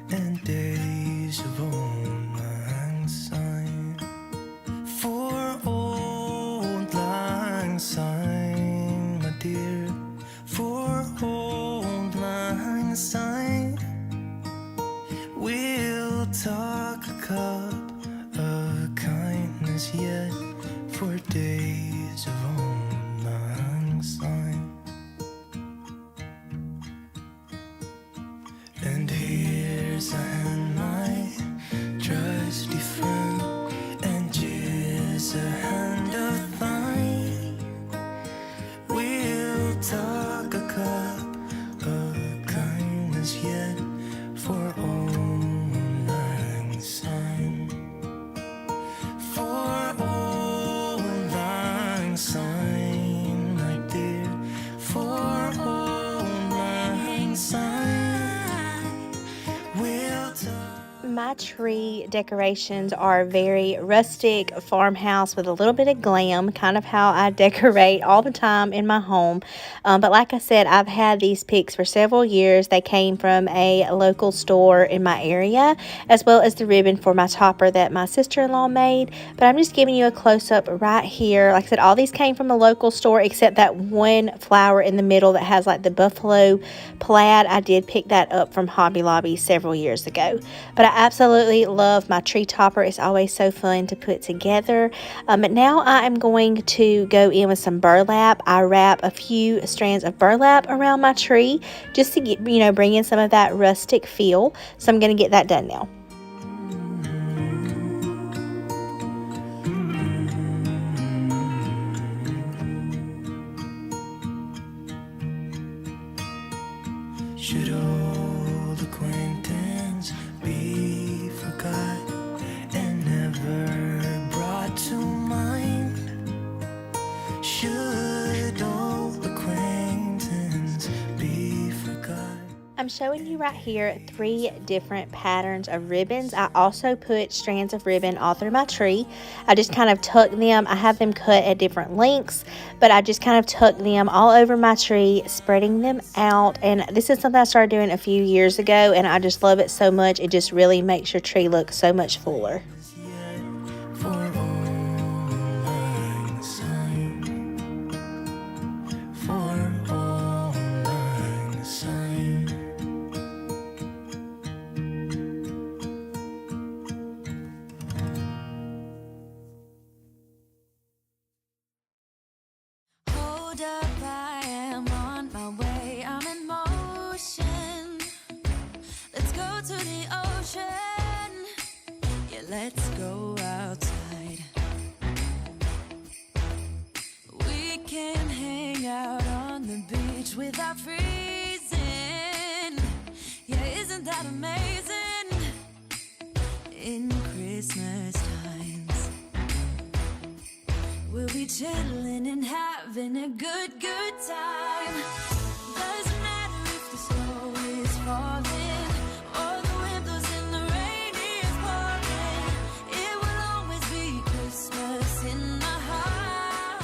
B: and days of old lang syne, for old lang syne, my dear, for old lang syne, we'll talk a cup of kindness yet for days of old lang syne. And here's a hand, my trusty friend, and here's a hand of thine. We'll talk a cup of kindness yet for old
A: my tree decorations are very rustic farmhouse with a little bit of glam, kind of how I decorate all the time in my home. But like I said, I've had these picks for several years. They came from a local store in my area, as well as the ribbon for my topper that my sister-in-law made. But I'm just giving you a close-up right here. Like I said, all these came from a local store except that one flower in the middle that has like the buffalo plaid. I did pick that up from Hobby Lobby several years ago. But I absolutely love my tree topper. It's always so fun to put together. But now I am going to go in with some burlap. I wrap a few strands of burlap around my tree just to get, bring in some of that rustic feel. So I'm going to get that done now.
B: Should old acquaintance be forgot and never brought to mind? Should old acquaintance be forgot?
A: I'm showing you right here 3 different patterns of ribbons. I also put strands of ribbon all through my tree. I just kind of tuck them. I have them cut at different lengths, but I just kind of tuck them all over my tree, spreading them out. And this is something I started doing a few years ago, and I just love it so much. It just really makes your tree look so much fuller.
B: For all my sign, for all my sign.
C: Hold up, I am on my way. I'm in motion. Let's go to the ocean. Yeah, let's go outside. We can hang out on the beach without freezing. Yeah, isn't that amazing? In Christmas times, we'll be chilling and having a good time. Doesn't matter if the snow is falling or the wind blows and the rain is pouring. It will always be Christmas in my heart.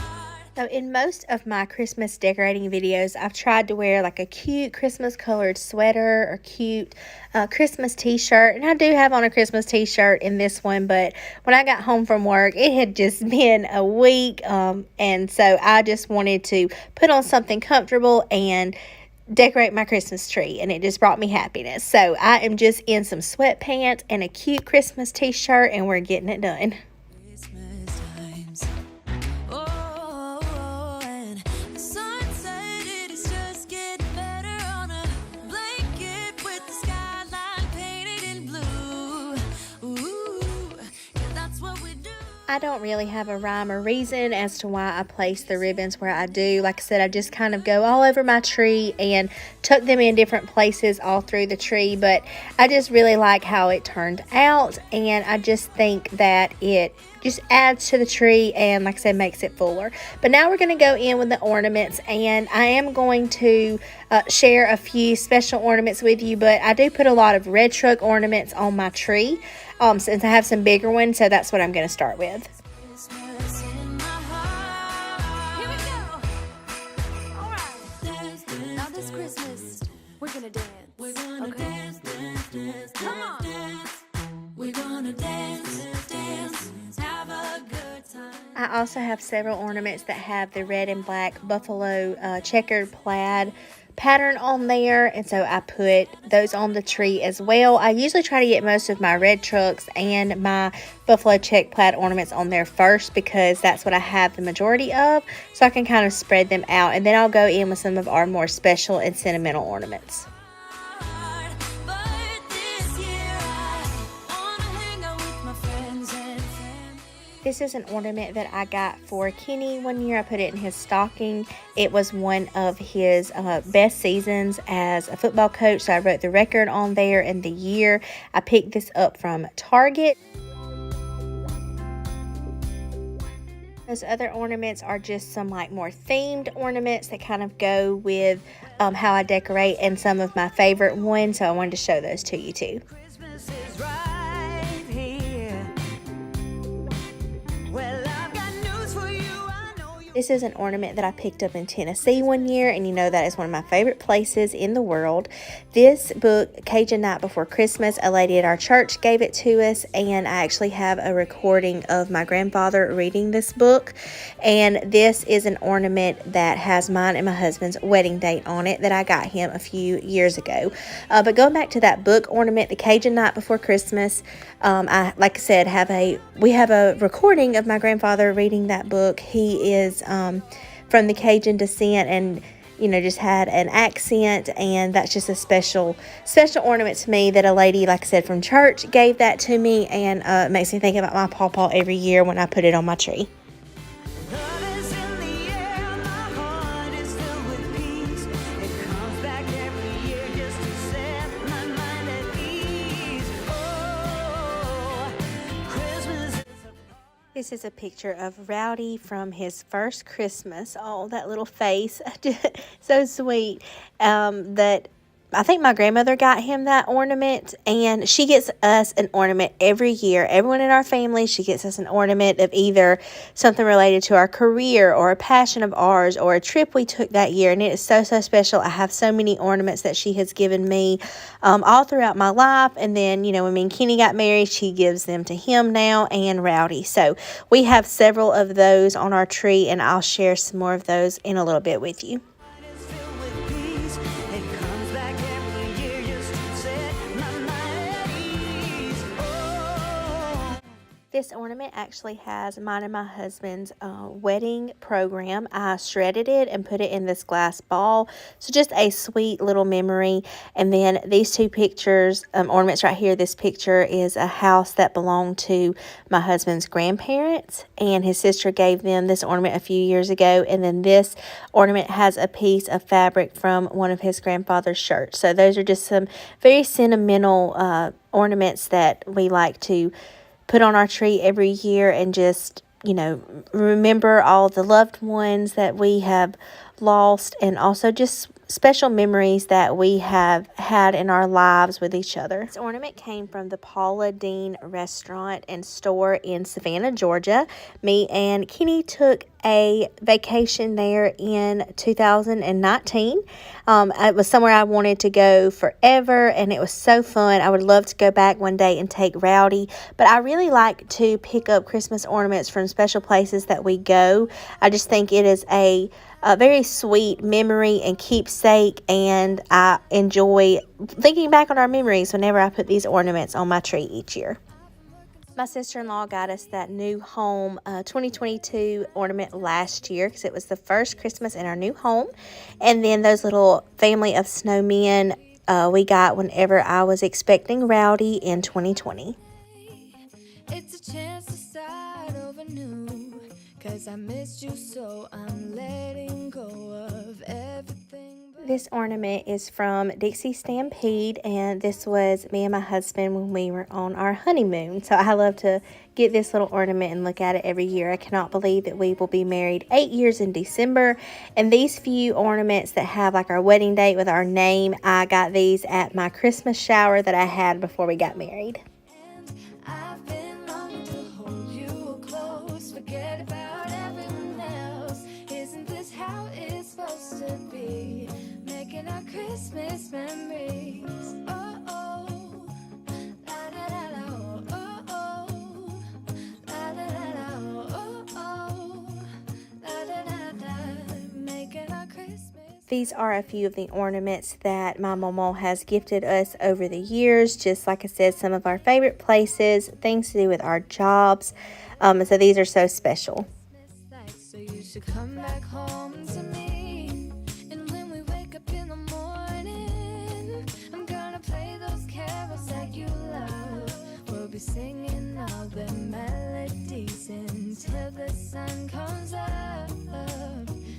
A: So in most of my Christmas decorating videos, I've tried to wear like a cute Christmas colored sweater or cute Christmas t-shirt. And I do have on a Christmas t-shirt in this one, but when I got home from work, it had just been a week. And so I just wanted to put on something comfortable and decorate my Christmas tree, and it just brought me happiness. So I am just in some sweatpants and a cute Christmas t-shirt, and we're getting it done.
C: Christmas times. Oh, and the sunset, it is just getting better on a blanket with the skyline painted in blue. Ooh, yeah, that's what we do.
A: I don't really have a rhyme or reason as to why I place the ribbons where I do. Like I said, I just kind of go all over my tree and tuck them in different places all through the tree. But I just really like how it turned out, and I just think that it just adds to the tree and, like I said, makes it fuller. But now we're going to go in with the ornaments, and I am going to share a few special ornaments with you. But I do put a lot of red truck ornaments on my tree since I have some bigger ones, so that's what I'm going to start with.
C: Christmas in my heart. Here we go. All right. Now this Christmas, we're gonna dance. We're gonna dance. Come on. We're gonna dance. Have a good time.
A: I also have several ornaments that have the red and black buffalo checkered plaid pattern on there, and so I put those on the tree as well. I usually try to get most of my red trucks and my buffalo check plaid ornaments on there first, because that's what I have the majority of, so I can kind of spread them out, and then I'll go in with some of our more special and sentimental ornaments.
C: But this year I wanna hang out with my friends and family.
A: This is an ornament that I got for Kenny one year. I put it in his stocking. It was one of his best seasons as a football coach, so I wrote the record on there and the year. I picked this up from Target. Those other ornaments are just some like more themed ornaments that kind of go with how I decorate, and some of my favorite ones, so I wanted to show those to you too.
B: Christmas is right.
A: This is an ornament that I picked up in Tennessee one year, and you know that is one of my favorite places in the world. This book, Cajun Night Before Christmas, a lady at our church gave it to us, and I actually have a recording of my grandfather reading this book. And this is an ornament that has mine and my husband's wedding date on it that I got him a few years ago. But going back to that book ornament, the Cajun Night Before Christmas, like I said, we have a recording of my grandfather reading that book. He is from the Cajun descent, and just had an accent, and that's just a special ornament to me that a lady, like I said, from church gave that to me, and it makes me think about my pawpaw every year when I put it on my tree.
B: Love is in the air, my heart is filled with peace. It comes back every year just to set my mind at ease. Oh, Christmas is a
A: This is a picture of Rowdy from his first Christmas. Oh, that little face. So sweet. That I think my grandmother got him that ornament, and she gets us an ornament every year. Everyone in our family, she gets us an ornament of either something related to our career or a passion of ours or a trip we took that year, and it is so special. I have so many ornaments that she has given me all throughout my life, and then, when me and Kenny got married, she gives them to him now and Rowdy. So we have several of those on our tree, and I'll share some more of those in a little bit with you.
B: is filled with peace. It comes back every year just to set my mind at ease. Oh.
A: This ornament actually has mine and my husband's wedding program. I shredded it and put it in this glass ball. So just a sweet little memory. And then these two pictures, ornaments right here. This picture is a house that belonged to my husband's grandparents, and his sister gave them this ornament a few years ago. And then this ornament has a piece of fabric from one of his grandfather's shirts. So those are just some very sentimental ornaments that we like to put on our tree every year, and just, remember all the loved ones that we have lost, and also just special memories that we have had in our lives with each other. This ornament came from the Paula Deen restaurant and store in Savannah, Georgia. Me and Kenny took a vacation there in 2019. It was somewhere I wanted to go forever, and it was so fun. I would love to go back one day and take Rowdy, but I really like to pick up Christmas ornaments from special places that we go. I just think it is a very sweet memory and keepsake, and I enjoy thinking back on our memories whenever I put these ornaments on my tree each year. My sister-in-law got us that new home 2022 ornament last year because it was the first Christmas in our new home. And then those little family of snowmen we got whenever I was expecting Rowdy in 2020.
C: It's a chance to start over new, 'cause I missed you, so I'm letting go of everything.
A: This ornament is from Dixie Stampede, and this was me and my husband when we were on our honeymoon. So I love to get this little ornament and look at it every year. I cannot believe that we will be married 8 years in December. And these few ornaments that have like our wedding date with our name, I got these at my Christmas shower that I had before we got married.
C: I've been longing to hold you close, forget about everyone else. Isn't this how it's supposed to be? Making our Christmas memories. Oh, oh, la da da da, oh, oh, la da da da, oh, oh, la da da da, making our Christmas.
A: These are a few of the ornaments that my mama has gifted us over the years. Just like I said, some of our favorite places, things to do with our jobs. So these are so special.
C: So you should come back home to me. And when we wake up in the morning, I'm gonna play those carols that you love. We'll be singing all the melodies until the sun comes up.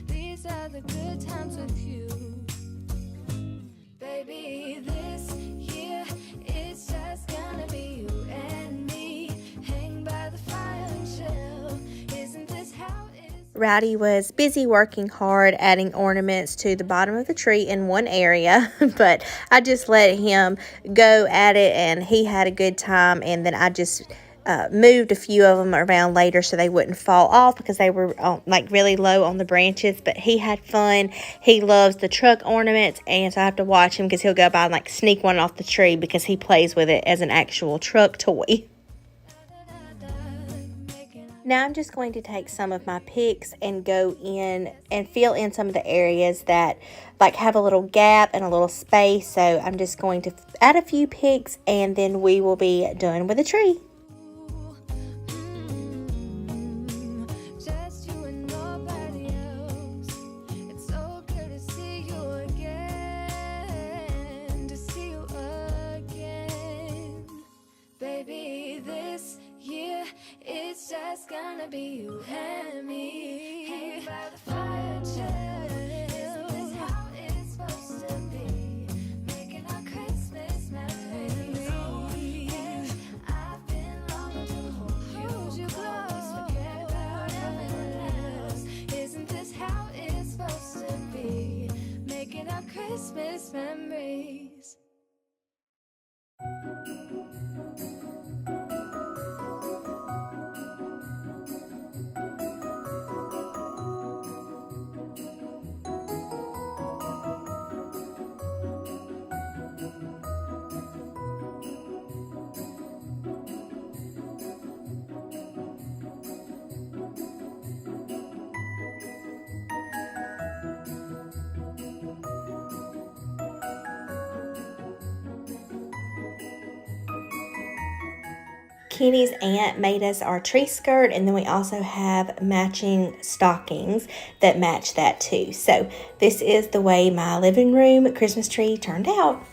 C: These are the good times with you. Baby, this year it's just gonna be you and me. Hang by the fire and chill. Isn't this how it is?
A: Rowdy was busy working hard adding ornaments to the bottom of the tree in one area, but I just let him go at it, and he had a good time, and then I just moved a few of them around later so they wouldn't fall off because they were like really low on the branches. But he had fun. He loves the truck ornaments, and so I have to watch him because he'll go by and like sneak one off the tree because he plays with it as an actual truck toy. Now I'm just going to take some of my picks and go in and fill in some of the areas that like have a little gap and a little space. So I'm just going to add a few picks and then we will be done with the tree.
C: Just you and nobody else. It's so good to see you again. To see you again. Baby, this year it's just gonna be you and me. Hanging by the fire chill. Isn't this how it's supposed to be? Making our Christmas memories. Oh, yeah. I've been longing to hold you close. Forget about everyone else. Isn't this how it's supposed to be? Making our Christmas memories.
A: Kenny's aunt made us our tree skirt, and then we also have matching stockings that match that too. So this is the way my living room Christmas tree turned out.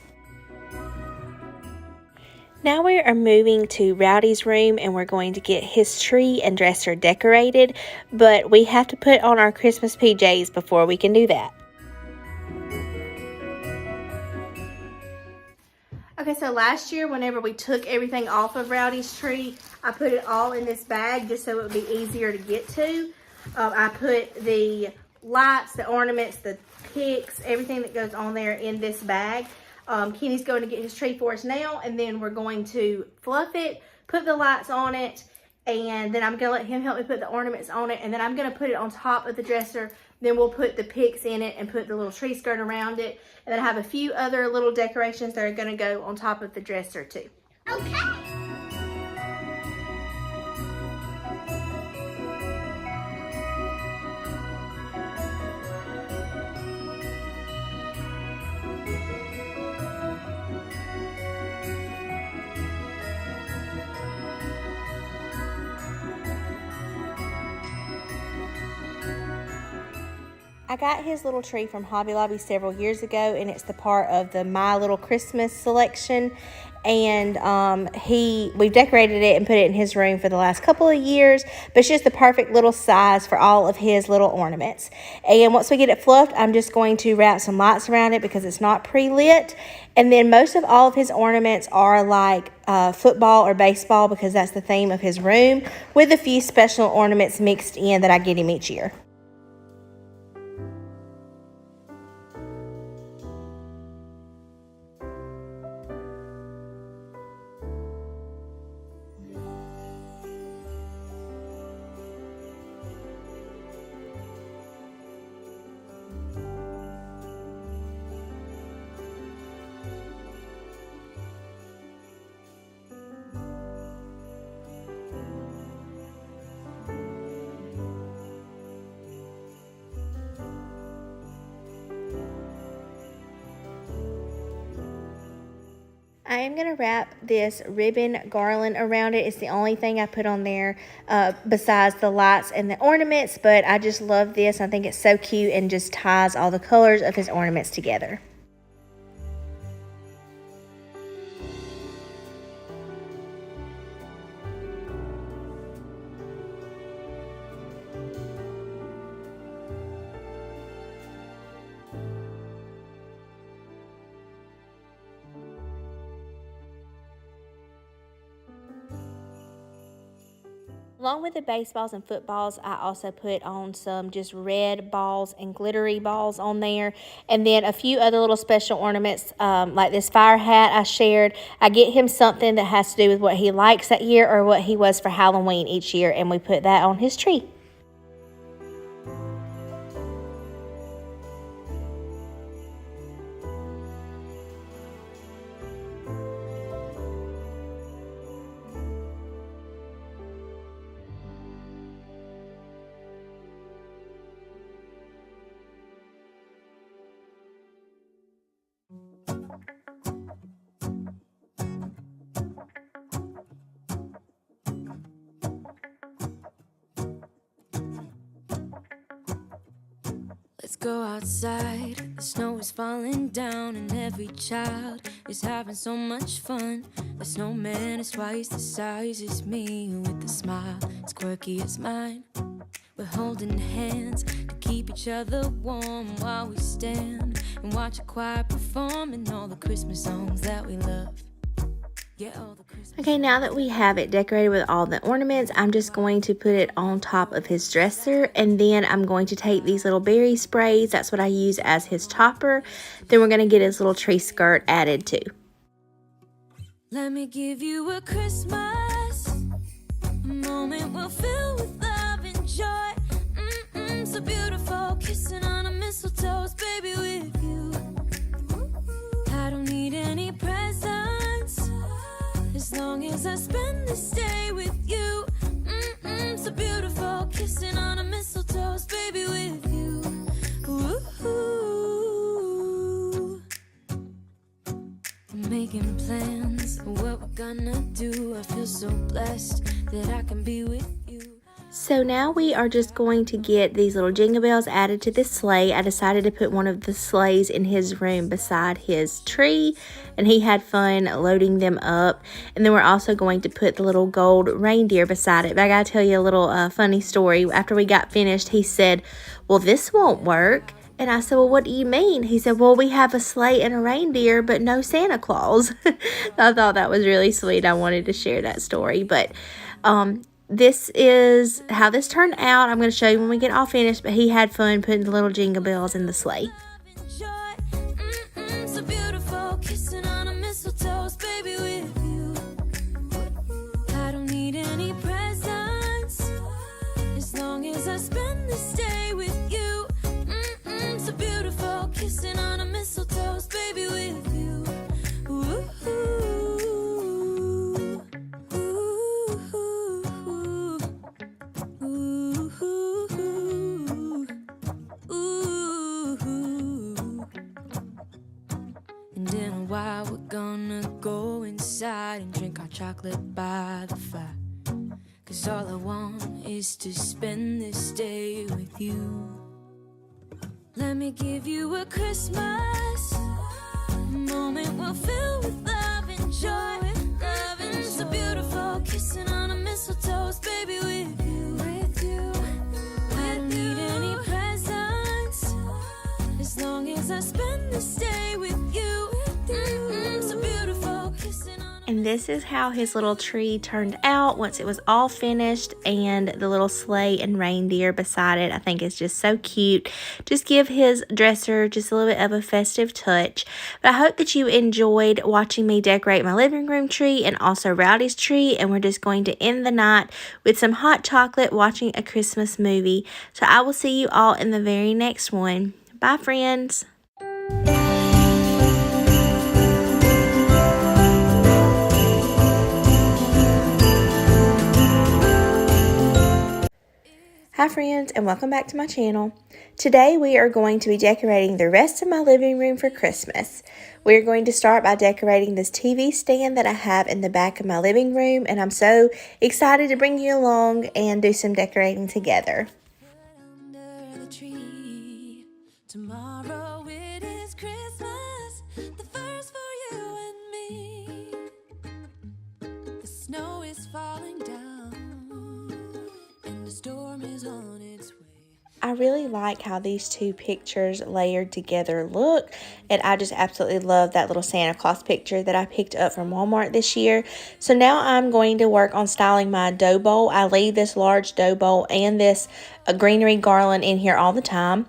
A: Now we are moving to Rowdy's room and we're going to get his tree and dresser decorated, but we have to put on our Christmas PJs before we can do that. Okay, so last year, whenever we took everything off of Rowdy's tree, I put it all in this bag just so it would be easier to get to. I put the lights, the ornaments, the picks, everything that goes on there in this bag. Kenny's going to get his tree for us now, and then we're going to fluff it, put the lights on it, and then I'm going to let him help me put the ornaments on it, and then I'm going to put it on top of the dresser. Then we'll put the picks in it and put the little tree skirt around it. And then I have a few other little decorations that are going to go on top of the dresser too.
D: Okay.
A: I got his little tree from Hobby Lobby several years ago, and it's the part of the My Little Christmas selection. And we've decorated it and put it in his room for the last couple of years, but it's just the perfect little size for all of his little ornaments. And once we get it fluffed, I'm just going to wrap some lights around it because it's not pre-lit. And then most of all of his ornaments are like football or baseball because that's the theme of his room, with a few special ornaments mixed in that I get him each year. I am going to wrap this ribbon garland around it. It's the only thing I put on there besides the lights and the ornaments, but I just love this. I think it's so cute and just ties all the colors of his ornaments together. Along with the baseballs and footballs, I also put on some just red balls and glittery balls on there. And then a few other little special ornaments, like this fire hat I shared. I get him something that has to do with what he likes that year or what he was for Halloween each year, and we put that on his tree.
C: Let's go outside, the snow is falling down and every child is having so much fun. The snowman is twice the size as me, with a smile as quirky as mine. We're holding hands to keep each other warm while we stand and watch a choir performing all the Christmas songs that we love.
A: Okay, now that we have it decorated with all the ornaments, I'm just going to put it on top of his dresser, and then I'm going to take these little berry sprays. That's what I use as his topper. Then we're going to get his little tree skirt added too.
C: Let me give you a Christmas, a moment we'll fill with love and joy. So beautiful, kissing on a mistletoe, baby, with you. I don't need any presents, as long as I spend this day with you. So beautiful, kissing on a mistletoe, baby, with you. Ooh. I'm making plans for what we're gonna do. I feel so blessed that I can be with you.
A: So now we are just going to get these little jingle bells added to this sleigh. I decided to put one of the sleighs in his room beside his tree, and he had fun loading them up. And then we're also going to put the little gold reindeer beside it. But I gotta tell you a little funny story. After we got finished, he said, "Well, this won't work." And I said, "Well, what do you mean?" He said, "Well, we have a sleigh and a reindeer, but no Santa Claus." I thought that was really sweet. I wanted to share that story. But this is how this turned out. I'm going to show you when we get all finished, but he had fun putting the little jingle bells in the sleigh.
C: So beautiful, kissing on a mistletoe, baby, with you. I don't need any presents, as long as I spend this day with you. So beautiful, kissing on a mistletoe, baby, with you. Ooh. And in a while we're gonna go inside and drink our chocolate by the fire, 'cause all I want is to spend this day with you. Let me give you a Christmas, a moment we'll fill with love and joy. Loving so beautiful, kissing on a mistletoe, baby, with you. I don't need any presents, as long as I spend this day with you. So beautiful, kissing on.
A: And this is how his little tree turned out once it was all finished, and the little sleigh and reindeer beside it. I think it's just so cute. Just give his dresser just a little bit of a festive touch. But I hope that you enjoyed watching me decorate my living room tree and also Rowdy's tree. And we're just going to end the night with some hot chocolate, watching a Christmas movie. So I will see you all in the very next one. Bye, friends. Hi friends, and welcome back to my channel. Today we are going to be decorating the rest of my living room for Christmas. We are going to start by decorating this TV stand that I have in the back of my living room, and I'm so excited to bring you along and do some decorating together.
C: Under the tree, tomorrow it is Christmas, the first for you and me. The snow is falling down, and the storm is on its way.
A: I really like how these two pictures layered together look, and I just absolutely love that little Santa Claus picture that I picked up from Walmart this year. So now I'm going to work on styling my dough bowl. I leave this large dough bowl and this greenery garland in here all the time.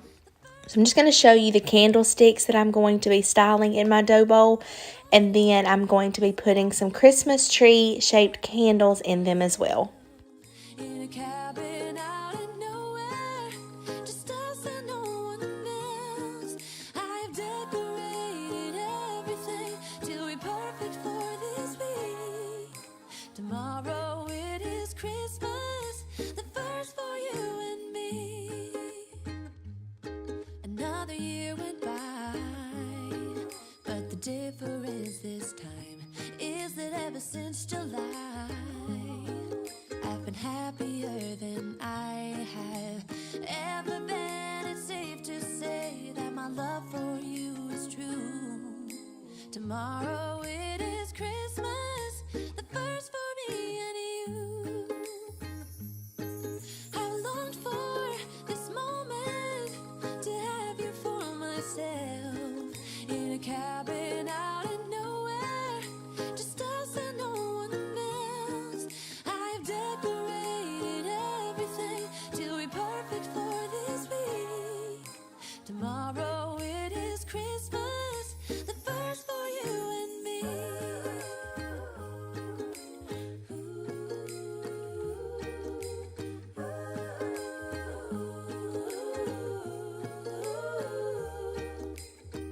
A: So I'm just going to show you the candlesticks that I'm going to be styling in my dough bowl, and then I'm going to be putting some Christmas tree shaped candles in them as well.
C: In a cabin out of nowhere, just us and no one else. I've decorated everything till we're perfect for this week. Tomorrow it is Christmas, the first for you and me. Another year went by, but the difference this time is that ever since July, I've been happier than I have ever been. It's safe to say that my love for you is true. Tomorrow it is Christmas, the first for me and you. I've longed for this moment to have you for myself in a cabin out of nowhere, just us and no one else. I've decorated everything till we're perfect for this week. Tomorrow it is Christmas, the first for you and me.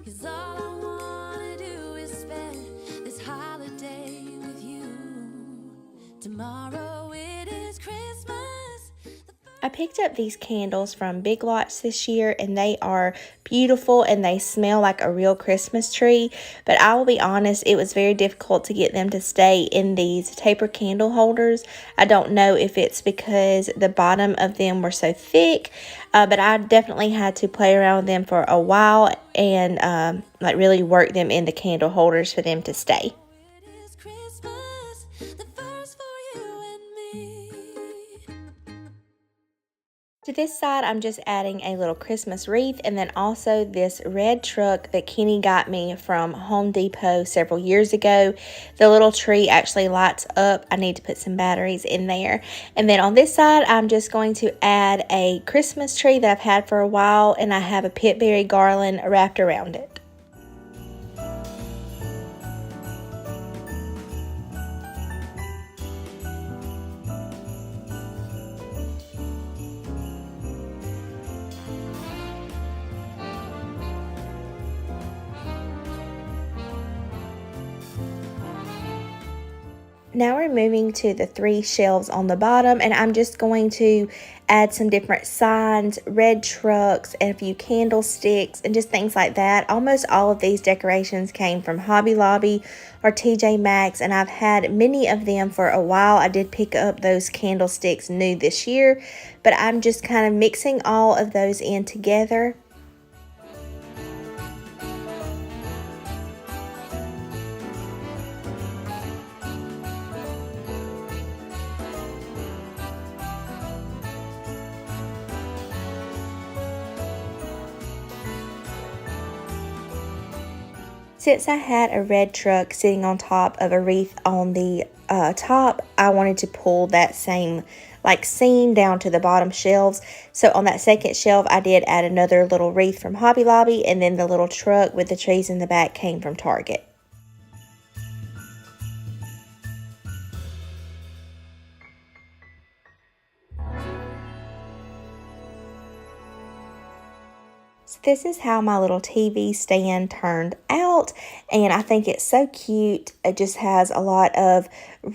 C: Cause all I wanna do is spend this holiday with you. Tomorrow it is Christmas.
A: I picked up these candles from Big Lots this year, and they are beautiful and they smell like a real Christmas tree. But I will be honest, it was very difficult to get them to stay in these taper candle holders. I don't know if it's because the bottom of them were so thick, but I definitely had to play around with them for a while and like really work them in the candle holders for them to stay.
C: It is Christmas, the first for you and me.
A: To this side, I'm just adding a little Christmas wreath, and then also this red truck that Kenny got me from Home Depot several years ago. The little tree actually lights up. I need to put some batteries in there. And then on this side, I'm just going to add a Christmas tree that I've had for a while, and I have a pitberry garland wrapped around it. Now we're moving to the 3 shelves on the bottom, and I'm just going to add some different signs, red trucks, and a few candlesticks and just things like that. Almost all of these decorations came from Hobby Lobby or TJ Maxx, and I've had many of them for a while. I did pick up those candlesticks new this year, but I'm just kind of mixing all of those in together. Since I had a red truck sitting on top of a wreath on the top, I wanted to pull that same like scene down to the bottom shelves. So on that second shelf, I did add another little wreath from Hobby Lobby, and then the little truck with the trees in the back came from Target. So this is how my little TV stand turned out, and I think it's so cute. It just has a lot of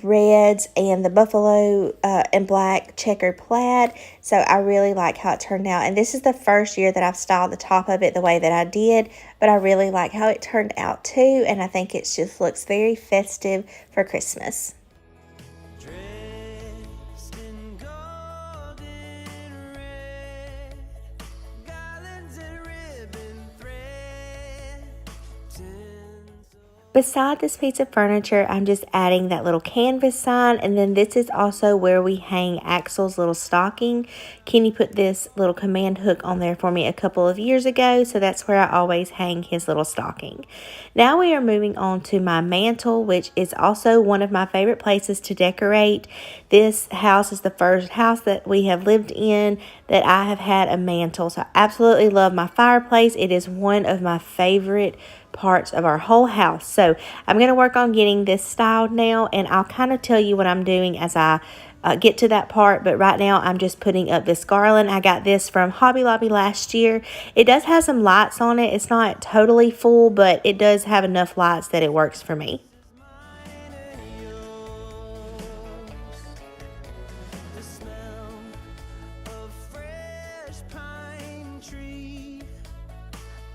A: reds and the buffalo and black checkered plaid, so I really like how it turned out. And this is the first year that I've styled the top of it the way that I did, but I really like how it turned out too, and I think it just looks very festive for Christmas.
B: Dressed in golden red, garlands and ribbon thread, tinsel.
A: Beside this piece of furniture, I'm just adding that little canvas sign, and then this is also where we hang Axel's little stocking. Kenny put this little command hook on there for me a couple of years ago, so that's where I always hang his little stocking. Now we are moving on to my mantle, which is also one of my favorite places to decorate. This house is the first house that we have lived in that I have had a mantle, so I absolutely love my fireplace. It is one of my favorite parts of our whole house. So I'm going to work on getting this styled now, and I'll kind of tell you what I'm doing as I get to that part. But right now I'm just putting up this garland. I got this from Hobby Lobby last year. It does have some lights on it. It's not totally full, but it does have enough lights that it works for me.
B: The smell of fresh pine tree.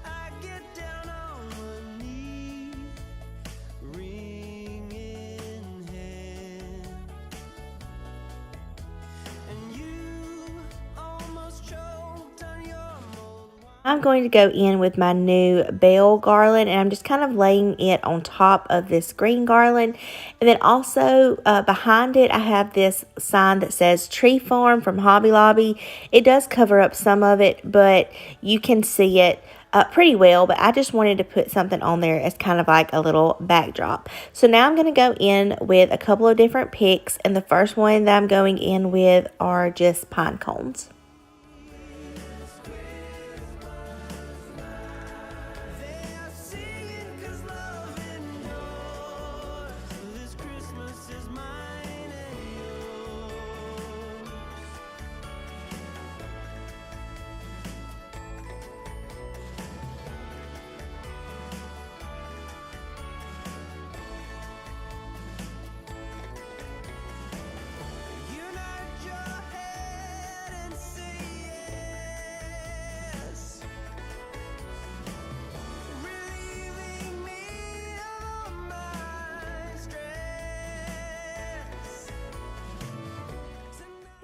B: I get down on one knee, ring in hand, and you almost choked on your mold.
A: I'm going to go in with my new bell garland, and I'm just kind of laying it on top of this green garland. And then also behind it, I have this sign that says Tree Farm from Hobby Lobby. It does cover up some of it, but you can see it pretty well. But I just wanted to put something on there as kind of like a little backdrop. So now I'm going to go in with a couple of different picks, and the first one that I'm going in with are just pine cones.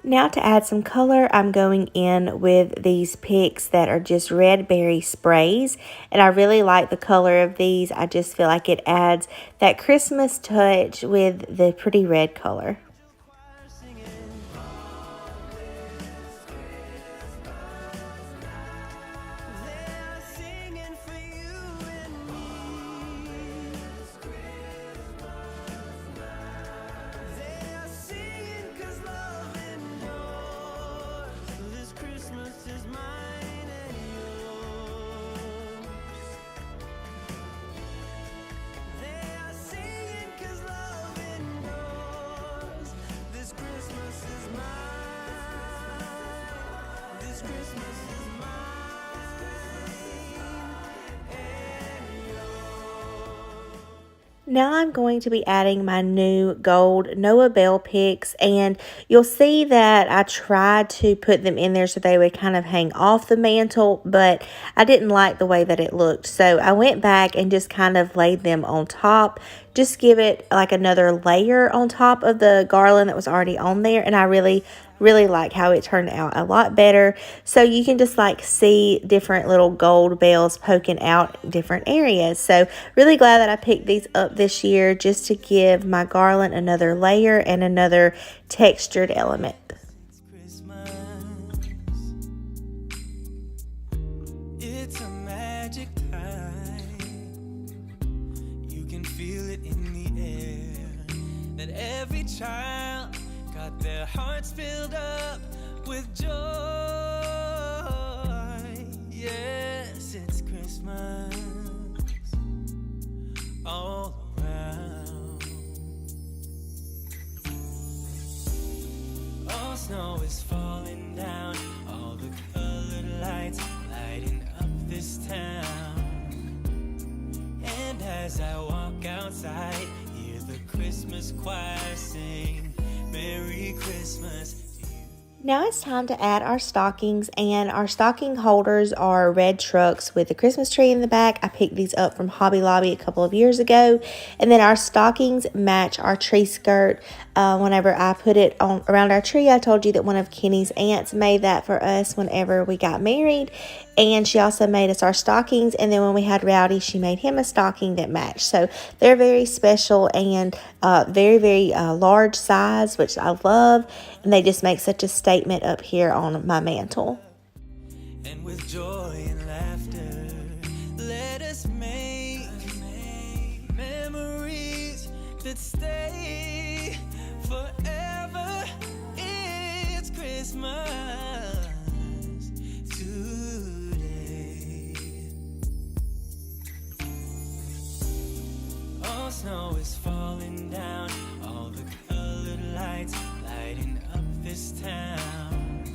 A: Now to add some color, I'm going in with these picks that are just red berry sprays. And I really like the color of these. I just feel like it adds that Christmas touch with the pretty red color. Now I'm going to be adding my new gold Noah Bell picks, and you'll see that I tried to put them in there so they would kind of hang off the mantle, but I didn't like the way that it looked. So I went back and just kind of laid them on top, just give it like another layer on top of the garland that was already on there, and I really like how it turned out a lot better. So you can just like see different little gold bells poking out in different areas. So really glad that I picked these up this year just to give my garland another layer and another textured element.
B: Christmas, it's a magic time. You can feel it in the air, that every child got their hearts filled up with joy. Yes, it's Christmas all around. All snow is falling down, all the colored lights lighting up this town. And as I walk outside, hear the Christmas choir sing Merry Christmas.
A: Now it's time to add our stockings, and our stocking holders are red trucks with a Christmas tree in the back. I picked these up from Hobby Lobby a couple of years ago, and then our stockings match our tree skirt. Whenever I put it on around our tree, I told you that one of Kenny's aunts made that for us whenever we got married, and she also made us our stockings, and then when we had Rowdy, she made him a stocking that matched. So they're very special and very large size, which I love, and they just make such a statement up here on my mantle.
B: And with joy and laughter, let us make memories that stay forever. It's Christmas today. All snow is falling down, all the colored lights lighting up this town.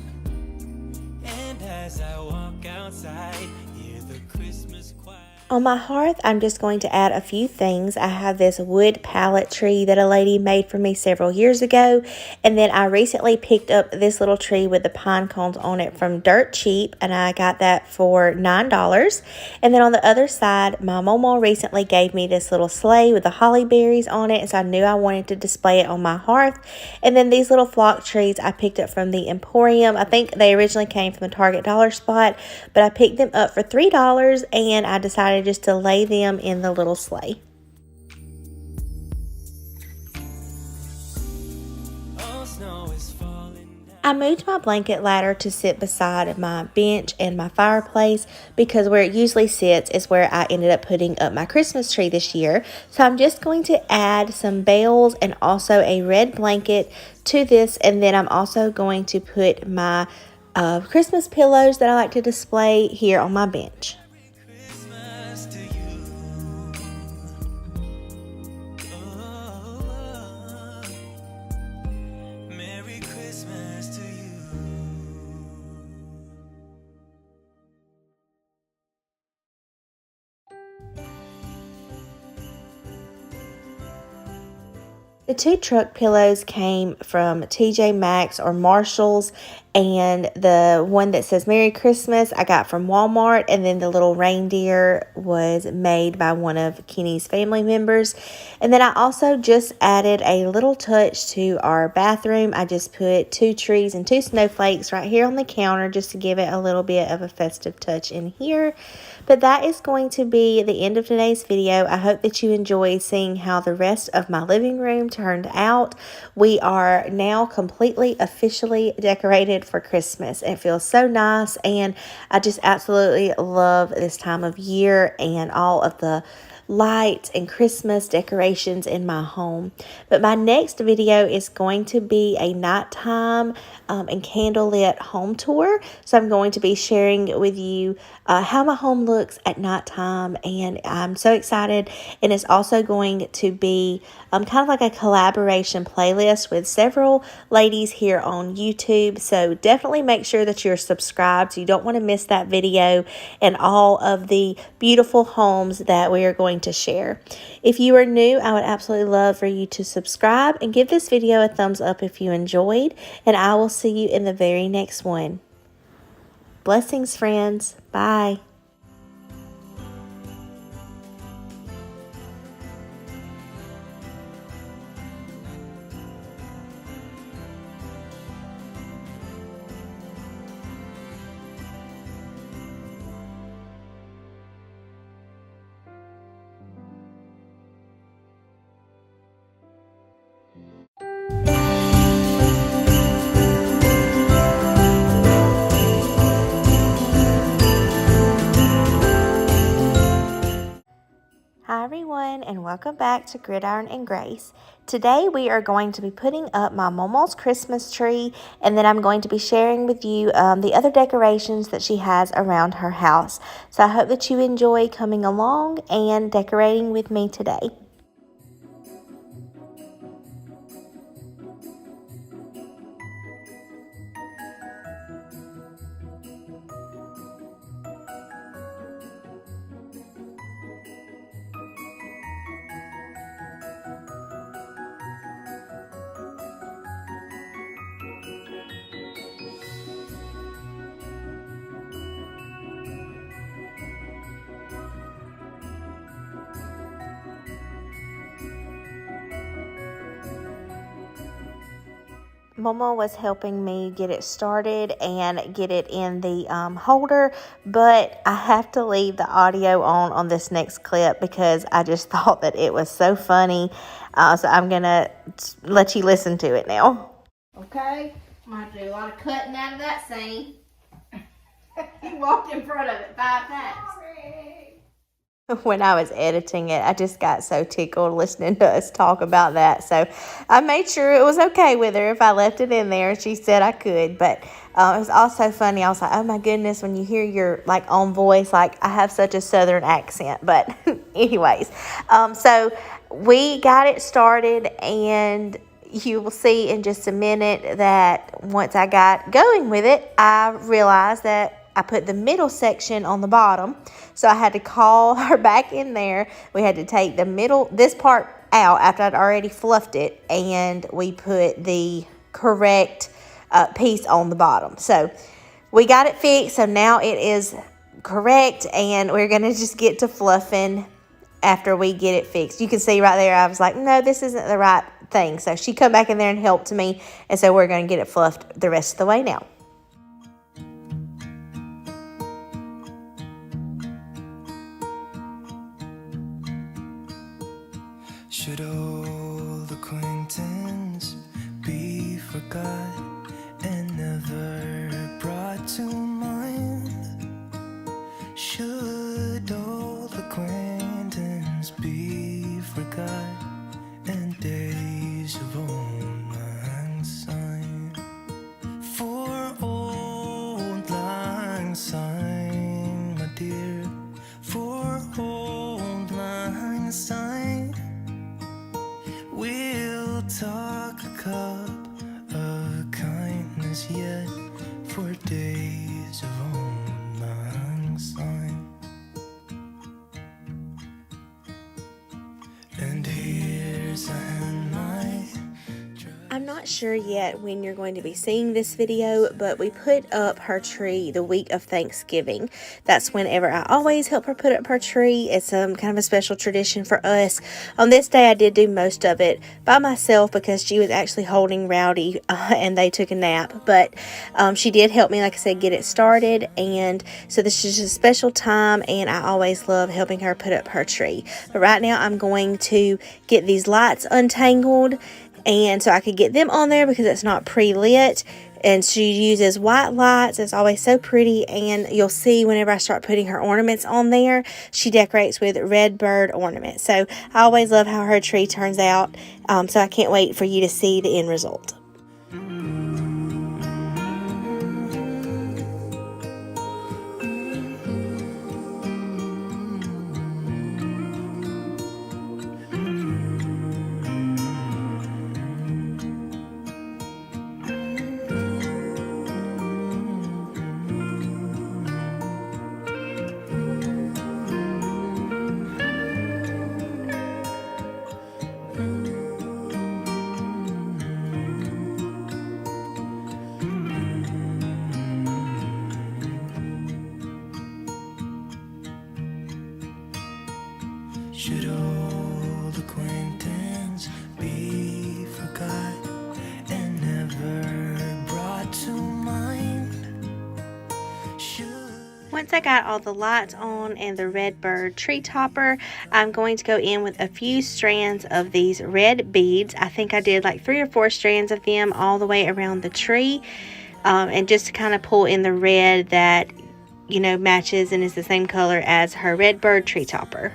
B: And as I walk outside, hear the Christmas choir.
A: On my hearth, I'm just going to add a few things. I have this wood pallet tree that a lady made for me several years ago. And then I recently picked up this little tree with the pine cones on it from Dirt Cheap. And I got that for $9. And then on the other side, my mama recently gave me this little sleigh with the holly berries on it. And so I knew I wanted to display it on my hearth. And then these little flock trees I picked up from the Emporium. I think they originally came from the Target Dollar Spot. But I picked them up for $3 and I decided just to lay them in the little sleigh. I moved my blanket ladder to sit beside my bench and my fireplace because where it usually sits is where I ended up putting up my Christmas tree this year. So I'm just going to add some bells and also a red blanket to this, and then I'm also going to put my Christmas pillows that I like to display here on my bench.
B: Christmas to you. Oh, Merry Christmas to you.
A: The two truck pillows came from TJ Maxx or Marshall's, and the one that says Merry Christmas I got from Walmart, and then the little reindeer was made by one of Kenny's family members. And then I also just added a little touch to our bathroom. I just put 2 trees and 2 snowflakes right here on the counter just to give it a little bit of a festive touch in here. But that is going to be the end of today's video. I hope that you enjoyed seeing how the rest of my living room turned out. We are now completely officially decorated for Christmas. It feels so nice, and I just absolutely love this time of year and all of the lights and Christmas decorations in my home. But my next video is going to be a nighttime and candlelit home tour. So I'm going to be sharing with you how my home looks at nighttime, and I'm so excited. And it's also going to be kind of like a collaboration playlist with several ladies here on YouTube. So definitely make sure that you're subscribed. You don't want to miss that video and all of the beautiful homes that we are going to share. If you are new, I would absolutely love for you to subscribe and give this video a thumbs up if you enjoyed, and I will see you in the very next one. Blessings, friends. Bye. Hi everyone, and welcome back to Gridiron and Grace. Today we are going to be putting up my Momo's Christmas tree, and then I'm going to be sharing with you the other decorations that she has around her house. So I hope that you enjoy coming along and decorating with me today. Mama was helping me get it started and get it in the holder, but I have to leave the audio on this next clip because I just thought that it was so funny. So I'm going to let you listen to it now. Okay, I'm going to have to do a lot of cutting out of that scene. You walked in front of it 5 times. When I was editing it, I just got so tickled listening to us talk about that. So I made sure it was okay with her if I left it in there. She said I could, but it was also funny. I was like, oh my goodness, when you hear your like own voice, like I have such a southern accent. But anyways, so we got it started, and you will see in just a minute that once I got going with it, I realized that I put the middle section on the bottom, so I had to call her back in there. We had to take this part out after I'd already fluffed it, and we put the correct piece on the bottom. So we got it fixed, so now it is correct, and we're going to just get to fluffing after we get it fixed. You can see right there, I was like, no, this isn't the right thing. So she come back in there and helped me, and so we're going to get it fluffed the rest of the way now.
B: Should old acquaintance be forgot and never brought to mind? Should old acquaintance be forgot and days of old lang syne? For old lang syne, my dear, for old lang syne, we'll talk a cup of kindness yet for days of old lang syne. And here's a hand my
A: I'm not sure yet when you're going to be seeing this video, but we put up her tree the week of Thanksgiving. That's whenever I always help her put up her tree. It's kind of a special tradition for us. On this day, I did do most of it by myself because she was actually holding Rowdy and they took a nap. But she did help me, like I said, get it started. And so this is just a special time, and I always love helping her put up her tree. But right now, I'm going to get these lights untangled, and so I could get them on there because it's not pre-lit. And she uses white lights. It's always so pretty. And you'll see whenever I start putting her ornaments on there, she decorates with red bird ornaments. So I always love how her tree turns out. So I can't wait for you to see the end result.
B: Should old acquaintance be forgot and never brought to mind?
A: Once I got all the lights on and the red bird tree topper, I'm going to go in with a few strands of these red beads. I think I did like 3 or 4 strands of them all the way around the tree, and just to kind of pull in the red that, you know, matches and is the same color as her red bird tree topper.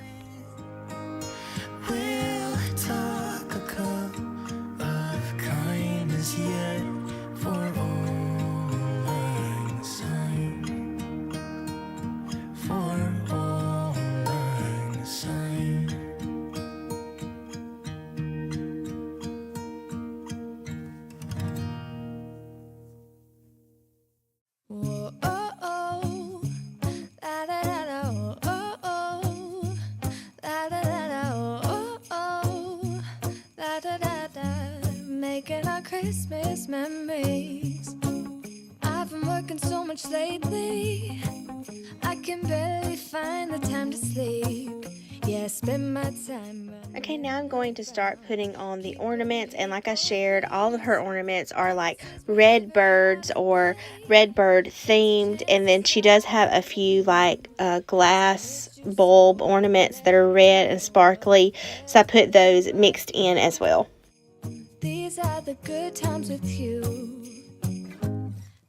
C: Making our Christmas memories. I've been working so much lately, I can barely find the time to sleep. Yeah, spend my time.
A: Okay, now I'm going to start putting on the ornaments, and like I shared, all of her ornaments are like red birds or red bird themed, and then she does have a few like glass bulb ornaments that are red and sparkly, so I put those mixed in as well.
C: These are the good times with you.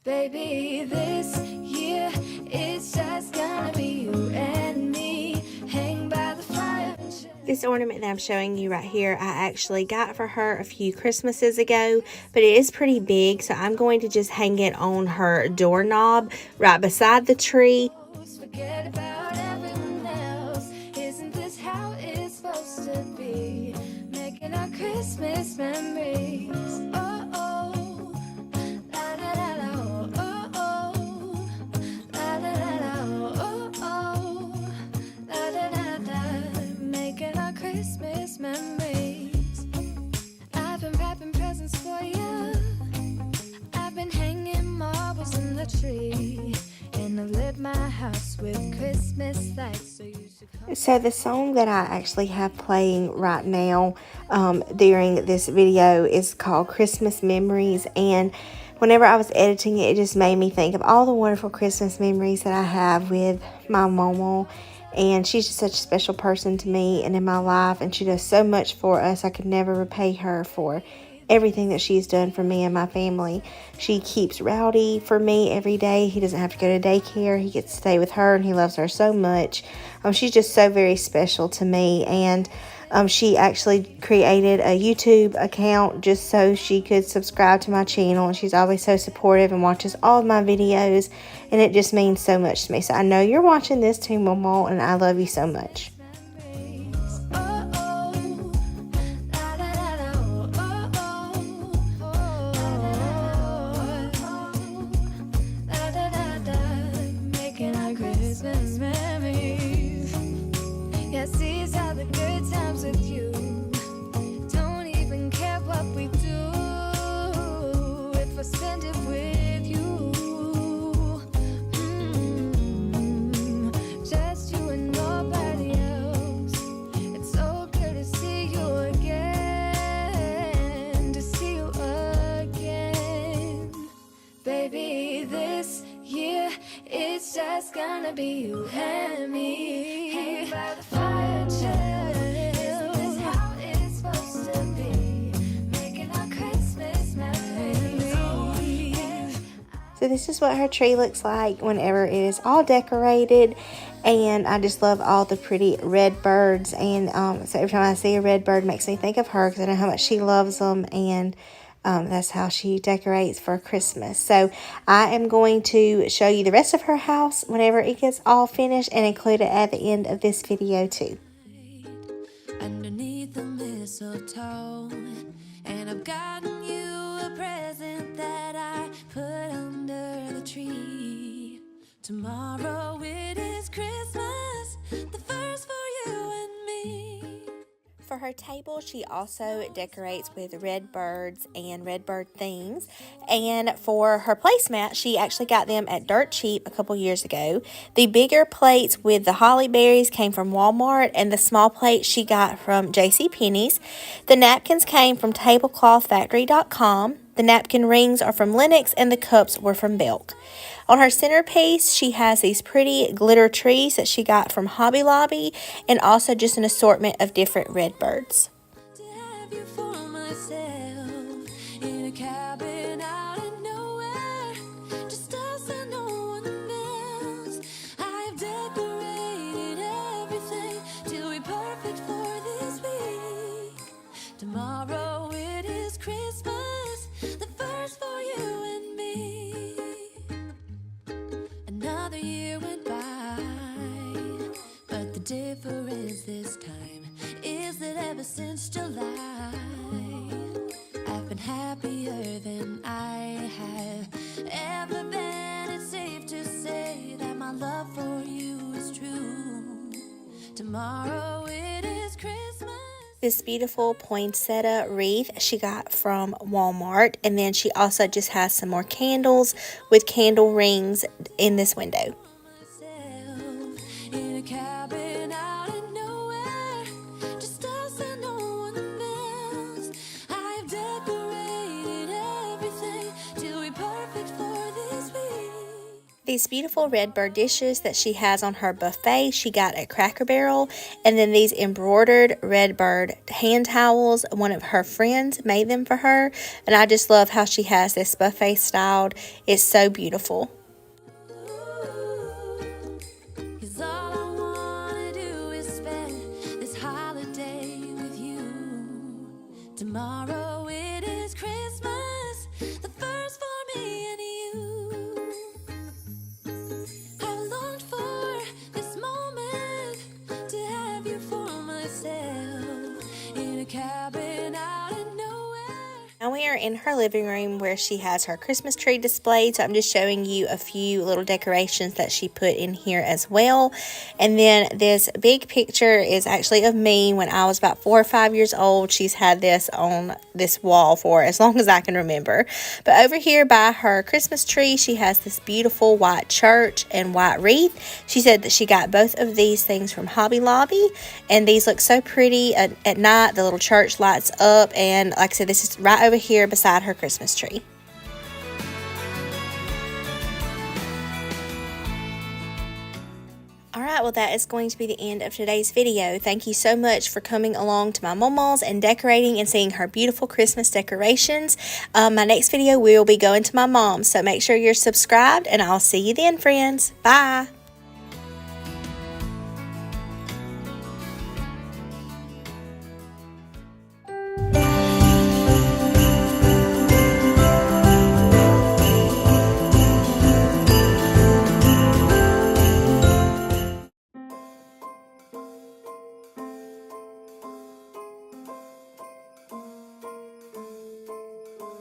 C: Baby, this year it's just gonna be you and me. Hang by the fire.
A: This ornament that I'm showing you right here, I actually got for her a few Christmases ago, but it is pretty big, so I'm going to just hang it on her doorknob right beside the tree.
C: Forget about everyone else. Isn't this how it's supposed to be? Making our Christmas memories. Oh, oh. La, la, la, la, oh, oh. La, la, la, la, oh, oh. La, la, la, la. Making our Christmas memories. I've been wrapping presents for you. I've been hanging marbles in the tree. And I've lit my house with Christmas lights, so you should come.
A: So the song that I actually have playing right now during this video is called Christmas Memories, and whenever I was editing it, it just made me think of all the wonderful Christmas memories that I have with my mama, and she's just such a special person to me and in my life, and she does so much for us. I could never repay her for everything that she's done for me and my family. She keeps Rowdy for me every day. He doesn't have to go to daycare. He gets to stay with her, and he loves her so much. She's just so very special to me, and she actually created a YouTube account just so she could subscribe to my channel, and she's always so supportive and watches all of my videos, and it just means so much to me. So I know you're watching this too, Mama, and I love you so much.
C: Yes, these are the good times with you. Don't even care what we do if I spend it with you. Just you and nobody else. It's so good to see you again, to see you again. Baby, this year it's just gonna be you and me. Hang by the fire chill. Isn't this how it's supposed to be? Making our Christmas memories.
A: So this is what her tree looks like whenever it is all decorated, and I just love all the pretty red birds, and so every time I see a red bird, it makes me think of her because I know how much she loves them, and that's how she decorates for Christmas. So I am going to show you the rest of her house whenever it gets all finished and include it at the end of this video too.
C: Underneath the mistletoe, and I've gotten you a present that I put under the tree. Tomorrow it is Christmas, the first for you and me.
A: For her table, she also decorates with red birds and red bird things. And for her placemat, she actually got them at Dirt Cheap a couple years ago. The bigger plates with the holly berries came from Walmart, and the small plates she got from JCPenney's. The napkins came from tableclothfactory.com. The napkin rings are from Lennox, and the cups were from Belk. On her centerpiece, she has these pretty glitter trees that she got from Hobby Lobby, and also just an assortment of different red birds.
C: To have you for myself in a cabin out of nowhere, just us and no one else. I've decorated everything till we're perfect for this week. Tomorrow it is Christmas, the first for you and me. Another year went by, but the difference this time is that ever since July, I've been happier than I have ever been. It's safe to say that my love for you is true. Tomorrow it is Christmas.
A: This beautiful poinsettia wreath she got from Walmart, and then she also just has some more candles with candle rings in this window.
C: In a cabin out of nowhere,
A: These beautiful red bird dishes that she has on her buffet, she got at Cracker Barrel. And then these embroidered red bird hand towels, one of her friends made them for her. And I just love how she has this buffet styled. It's so beautiful.
C: 'Cause all I wanna do is spend this holiday with you. Tomorrow it is Christmas, the first for me and you. I longed for this moment to have you for myself in a cabin out in nowhere.
A: Now we are in her living room where she has her Christmas tree displayed. So I'm just showing you a few little decorations that she put in here as well. And then this big picture is actually of me when I was about 4 or 5 years old. She's had this on this wall for as long as I can remember. But over here by her Christmas tree, she has this beautiful white church and white wreath. She said that she got both of these things from Hobby Lobby. And these look so pretty at night. The little church lights up. And like I said, this is right over here beside her Christmas tree. Alright, well that is going to be the end of today's video. Thank you so much for coming along to my mama's and decorating and seeing her beautiful Christmas decorations. My next video will be going to my mom's, so make sure you're subscribed and I'll see you then, friends. Bye!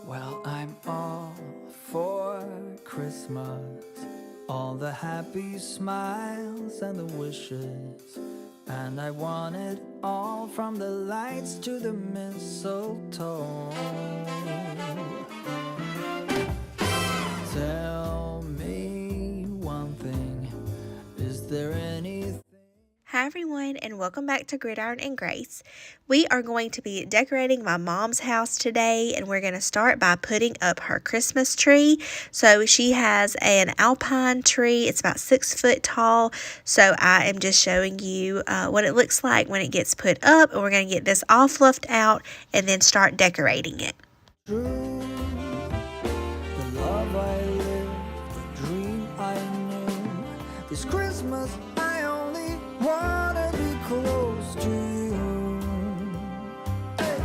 B: Well, I'm all for Christmas, all the happy smiles and the wishes, and I want it all from the lights to the mistletoe. Tell me one thing, is there anything?
A: Hi everyone, and welcome back to Gridiron and Grace. We are going to be decorating my mom's house today, and we're going to start by putting up her Christmas tree. So she has an alpine tree. It's about 6 foot tall. So I am just showing you what it looks like when it gets put up, and we're going to get this all fluffed out and then start decorating it.
B: True, the love I lived, the dream I knew. This Christmas I only wanna be close to you. Hey.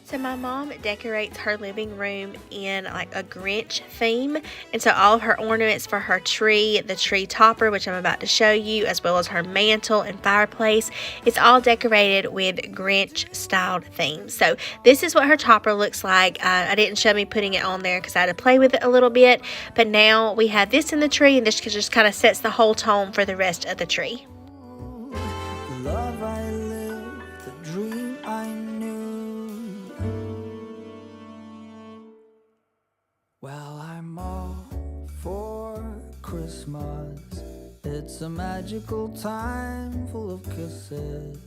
A: So my mom decorates her living room in like a Grinch theme, and so all of her ornaments for her tree, the tree topper, which I'm about to show you, as well as her mantle and fireplace, it's all decorated with Grinch styled themes. So this is what her topper looks like. I didn't show me putting it on there because I had to play with it a little bit, but now we have this in the tree, and this just kind of sets the whole tone for the rest of the tree.
B: The love I lived, the dream I knew. Well, I'm all for Christmas. It's a magical time full of kisses.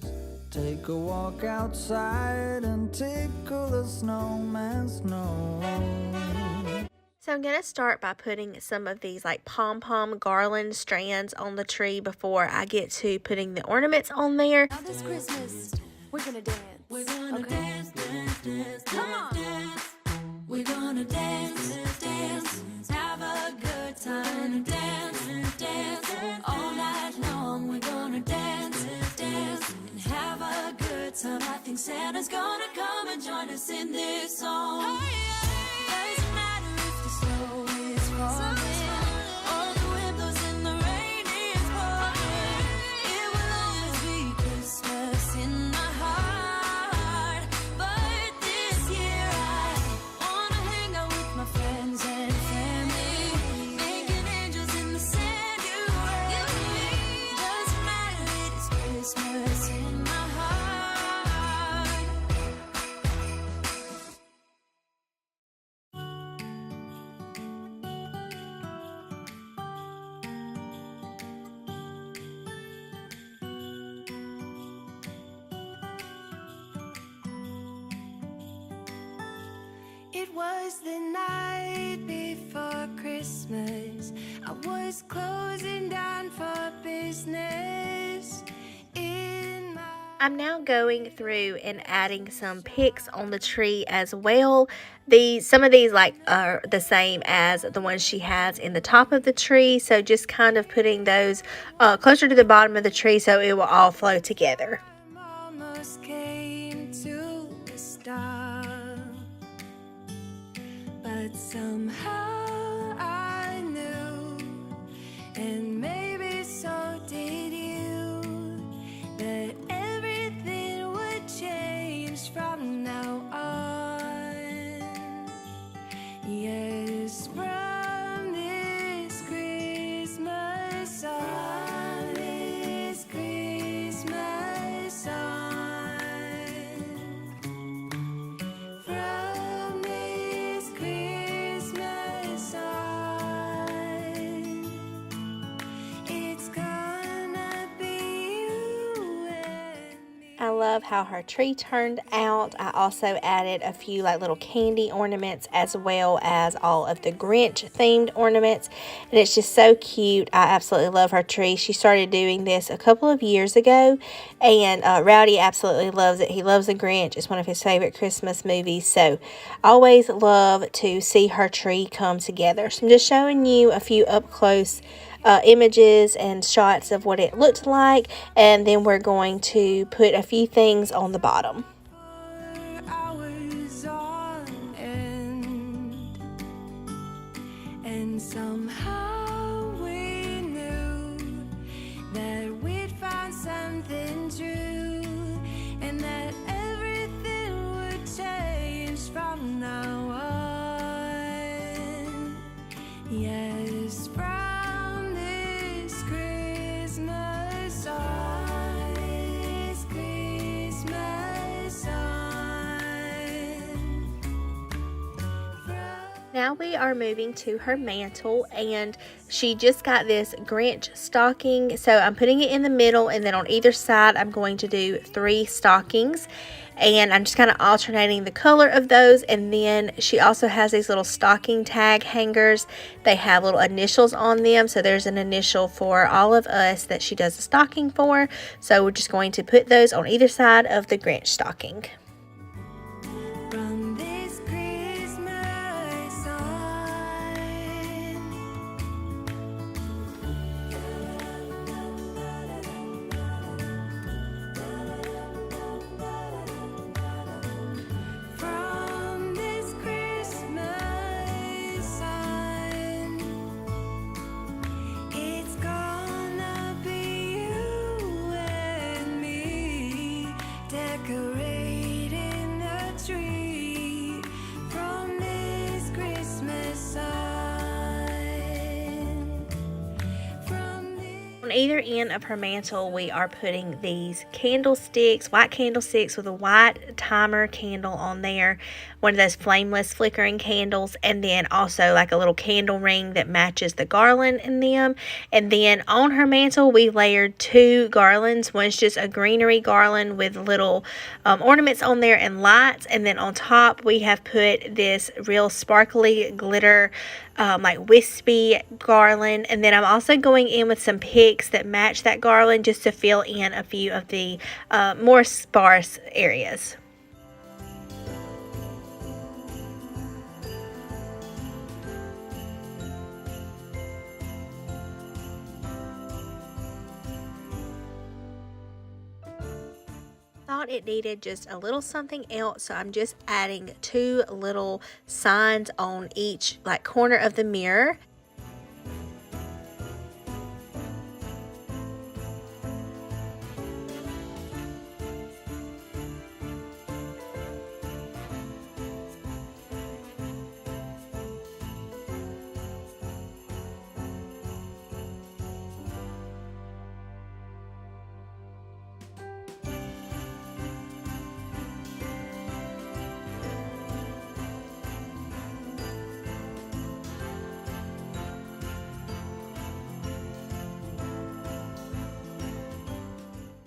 B: Take a walk outside and tickle the snowman's nose.
A: So I'm going to start by putting some of these like pom-pom garland strands on the tree before I get to putting the ornaments on there.
C: Now this Christmas, we're gonna dance. We're gonna dance, dance, dance, come on. Dance. We're gonna dance, dance, have a good time. Dance, dance, all night long. We're gonna dance, dance, and have a good time. I think Santa's gonna come and join us in this song. Doesn't matter if the snow is falling, or the wind blows in the rain is pouring. It will always be Christmas in my heart. But this year I wanna hang out with my friends and family, making angels in the sanctuary. Doesn't matter, it is Christmas in my heart. It was the night before Christmas. I was closing down for business.
A: I'm now going through and adding some picks on the tree as well. Some of these are the same as the ones she has in the top of the tree, so just kind of putting those closer to the bottom of the tree so it will all flow together.
C: Almost came to a stop, but somehow I knew, and maybe so did you, that everything would change from now on. Yes, from this Christmas on, this Christmas on, from this Christmas on, it's gonna be you and me.
A: I love how her tree turned out. I also added a few little candy ornaments as well as all of the Grinch-themed ornaments, and it's just so cute. I absolutely love her tree. She started doing this a couple of years ago, and Rowdy absolutely loves it. He loves the Grinch. It's one of his favorite Christmas movies, so I always love to see her tree come together. So I'm just showing you a few up close images and shots of what it looked like, and then we're going to put a few things on the bottom.
C: For hours on end, and somehow we knew that we'd found something true, and that everything would change from now on. Yes, from this Christmas on, this Christmas on.
A: Now we are moving to her mantle, and she just got this Grinch stocking, so I'm putting it in the middle, and then on either side I'm going to do 3 stockings, and I'm just kind of alternating the color of those. And then she also has these little stocking tag hangers. They have little initials on them, so there's an initial for all of us that she does a stocking for, so we're just going to put those on either side of the Grinch stocking.
C: From this Christmas on, from this Christmas on, it's gonna be you and me decorating the tree. From this Christmas on, from this.
A: On either end of her mantle, we are putting these candlesticks, white candlesticks with a white timer candle on there, one of those flameless flickering candles, and then also like a little candle ring that matches the garland in them. And then on her mantle, we layered 2 garlands. One's just a greenery garland with little ornaments on there and lights, and then on top we have put this real sparkly glitter wispy garland. And then I'm also going in with some picks that match that garland just to fill in a few of the more sparse areas. Thought it needed just a little something else, so I'm just adding 2 little signs on each corner of the mirror.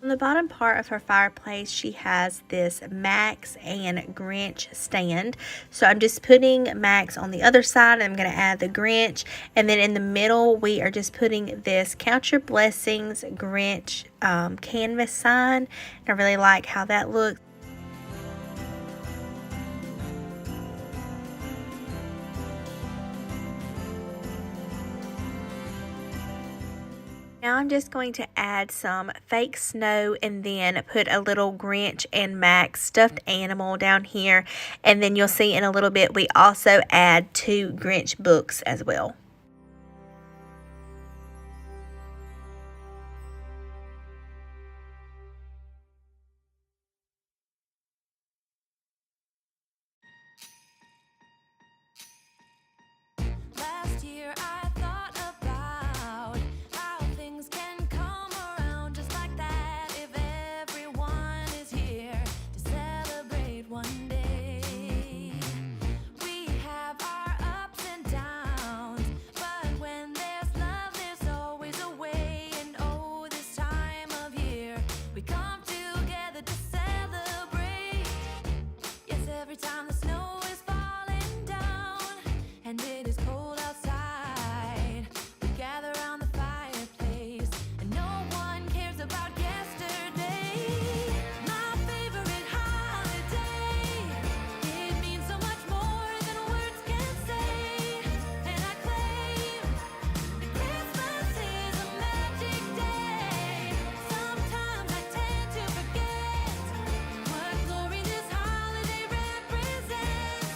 A: On the bottom part of her fireplace, she has this Max and Grinch stand. So I'm just putting Max on the other side. I'm going to add the Grinch. And then in the middle, we are just putting this Count Your Blessings Grinch canvas sign. I really like how that looks. Now I'm just going to add some fake snow and then put a little Grinch and Max stuffed animal down here. And then you'll see in a little bit we also add 2 Grinch books as well.
C: Last year I thought about how things can come around just like that if everyone is here to celebrate one day. We have our ups and downs, but when there's love there's always a way. And oh, this time of year we come together to celebrate. Yes, every time the snow is falling down and it is cold outside, we gather around the fireplace and no one cares about yesterday. My favorite holiday, it means so much more than words can say. And I claim that Christmas is a magic day. Sometimes I tend to forget what glory this holiday represents,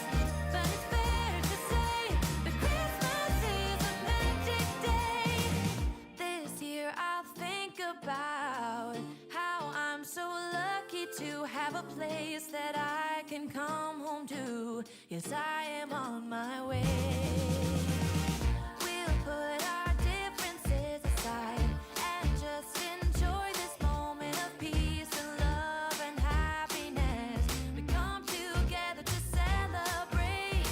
C: but it's fair to say that Christmas is a magic day. This year I'll think about how I'm so lucky to have a place that I can come home to. Yes, I am on my way. We'll put our differences aside and just enjoy this moment of peace and love and happiness. We come together to celebrate.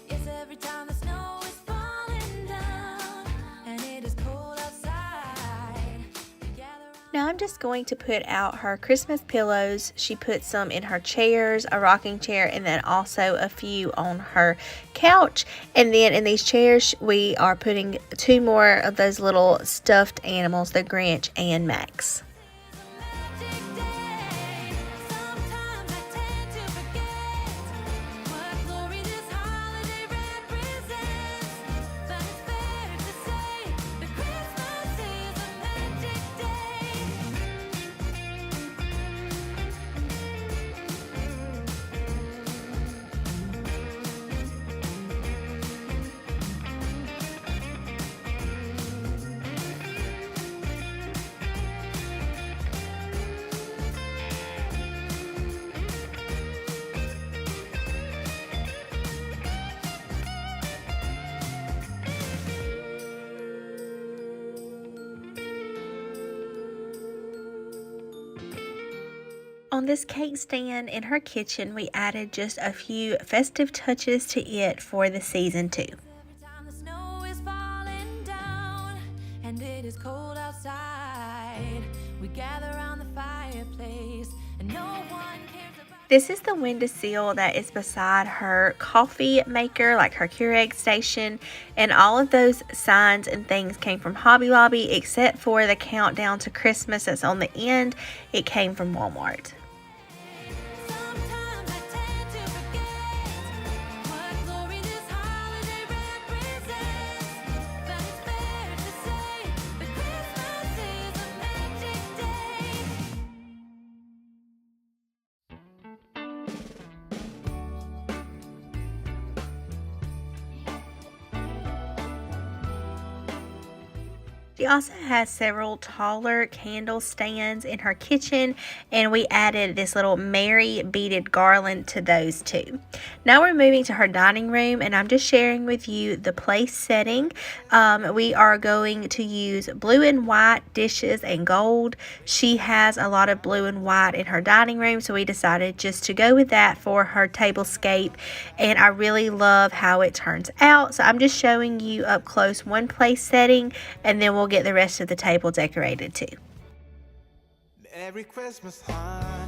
C: Yes, every time the snow is falling down and it is cold outside, we gather around.
A: Now I'm just going to put out her Christmas pillows. She put some in her chairs, a rocking chair, and then also a few on her couch. And then in these chairs, we are putting 2 more of those little stuffed animals, the Grinch and Max.
C: Magic day. Sometimes I tend to forget what glory this holiday represents, but it's fair to say that Christmas is a magic day.
A: On this cake stand in her kitchen, we added just a few festive touches to it for the season too.
C: Every time the snow is falling down and it is cold outside, we gather around the fireplace and no one cares about.
A: This is the windowsill that is beside her coffee maker, like her Keurig station, and all of those signs and things came from Hobby Lobby except for the countdown to Christmas that's on the end. It came from Walmart.
C: Sometimes I tend to forget what glory this holiday represents, but it's fair to say that Christmas is a magic day.
A: She also has several taller candle stands in her kitchen, and we added this little Mary beaded garland to those too. Now we're moving to her dining room, and I'm just sharing with you the place setting. We are going to use blue and white dishes and gold. She has a lot of blue and white in her dining room, so we decided just to go with that for her tablescape, and I really love how it turns out. So I'm just showing you up close one place setting, and then we'll get the rest of the table decorated too.
B: Merry Christmas, honey.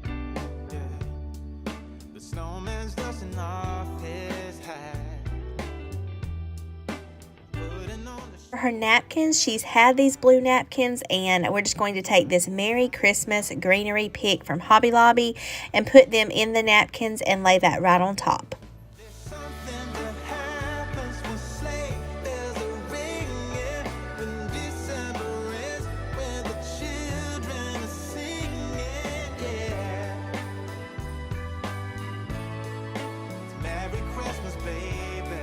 B: Yeah. The snowman's dusting off his hat. Putting on the
A: For her napkins, she's had these blue napkins, and we're just going to take this Merry Christmas greenery pick from Hobby Lobby and put them in the napkins and lay that right on top.
B: something that happens when sleigh bells are ringing, when December ends, when the children are singing, yeah. It's Merry Christmas, baby.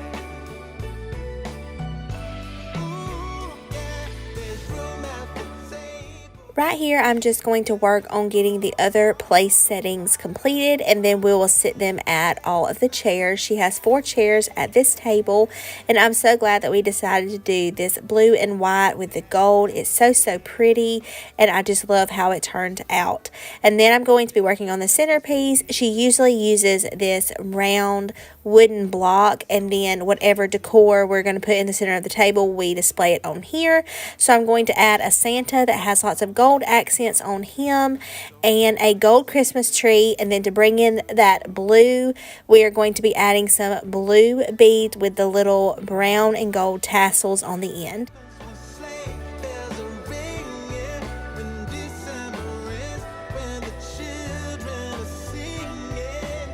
B: Ooh, yeah, there's room at the table.
A: Right here, I'm just going to work on getting the other place settings completed, and then we will sit them at all of the chairs. She has 4 chairs at this table, and I'm so glad that we decided to do this blue and white with the gold. It's so pretty, and I just love how it turned out. And then I'm going to be working on the centerpiece. She usually uses this round wooden block, and then whatever decor we're going to put in the center of the table, we display it on here. So I'm going to add a Santa that has lots of gold accents on him and a gold Christmas tree, and then to bring in that blue, we are going to be adding some blue beads with the little brown and gold tassels on the end.
B: When sleigh bells are ringing, when December ends, when the children are singing,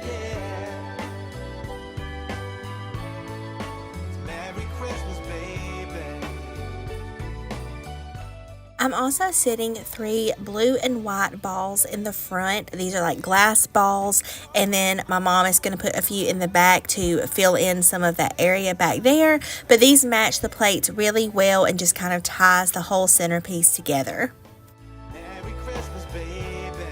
B: yeah. It's Merry Christmas, baby.
A: I'm also setting 3 blue and white balls in the front. These are like glass balls, and then my mom is going to put a few in the back to fill in some of that area back there. But these match the plates really well and just kind of ties the whole centerpiece together.
B: Merry Christmas, baby.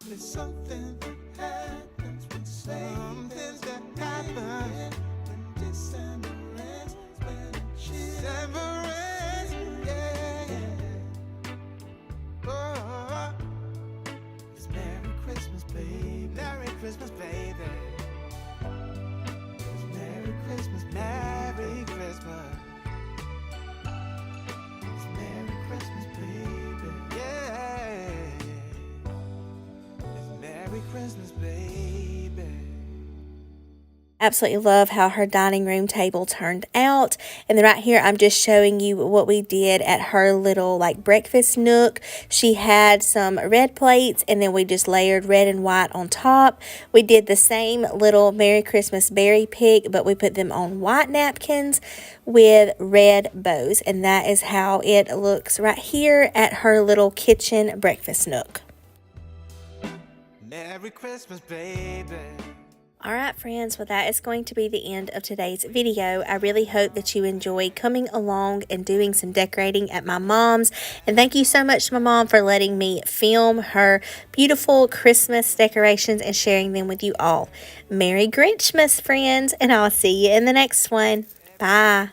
B: There's something that happens when something that happens when December ends, when December ends, yeah. Oh, it's Merry Christmas, baby. Merry Christmas, baby. It's Merry Christmas, Merry Christmas. It's Merry Christmas, baby. Yeah. It's Merry Christmas, baby.
A: Absolutely love how her dining room table turned out. And then right here, I'm just showing you what we did at her little like breakfast nook. She had some red plates, and then we just layered red and white on top. We did the same little Merry Christmas berry pick, but we put them on white napkins with red bows. And that is how it looks right here at her little kitchen breakfast nook.
B: Merry Christmas, baby.
A: Alright friends, well that is going to be the end of today's video. I really hope that you enjoyed coming along and doing some decorating at my mom's. And thank you so much to my mom for letting me film her beautiful Christmas decorations and sharing them with you all. Merry Grinchmas, friends, and I'll see you in the next one. Bye.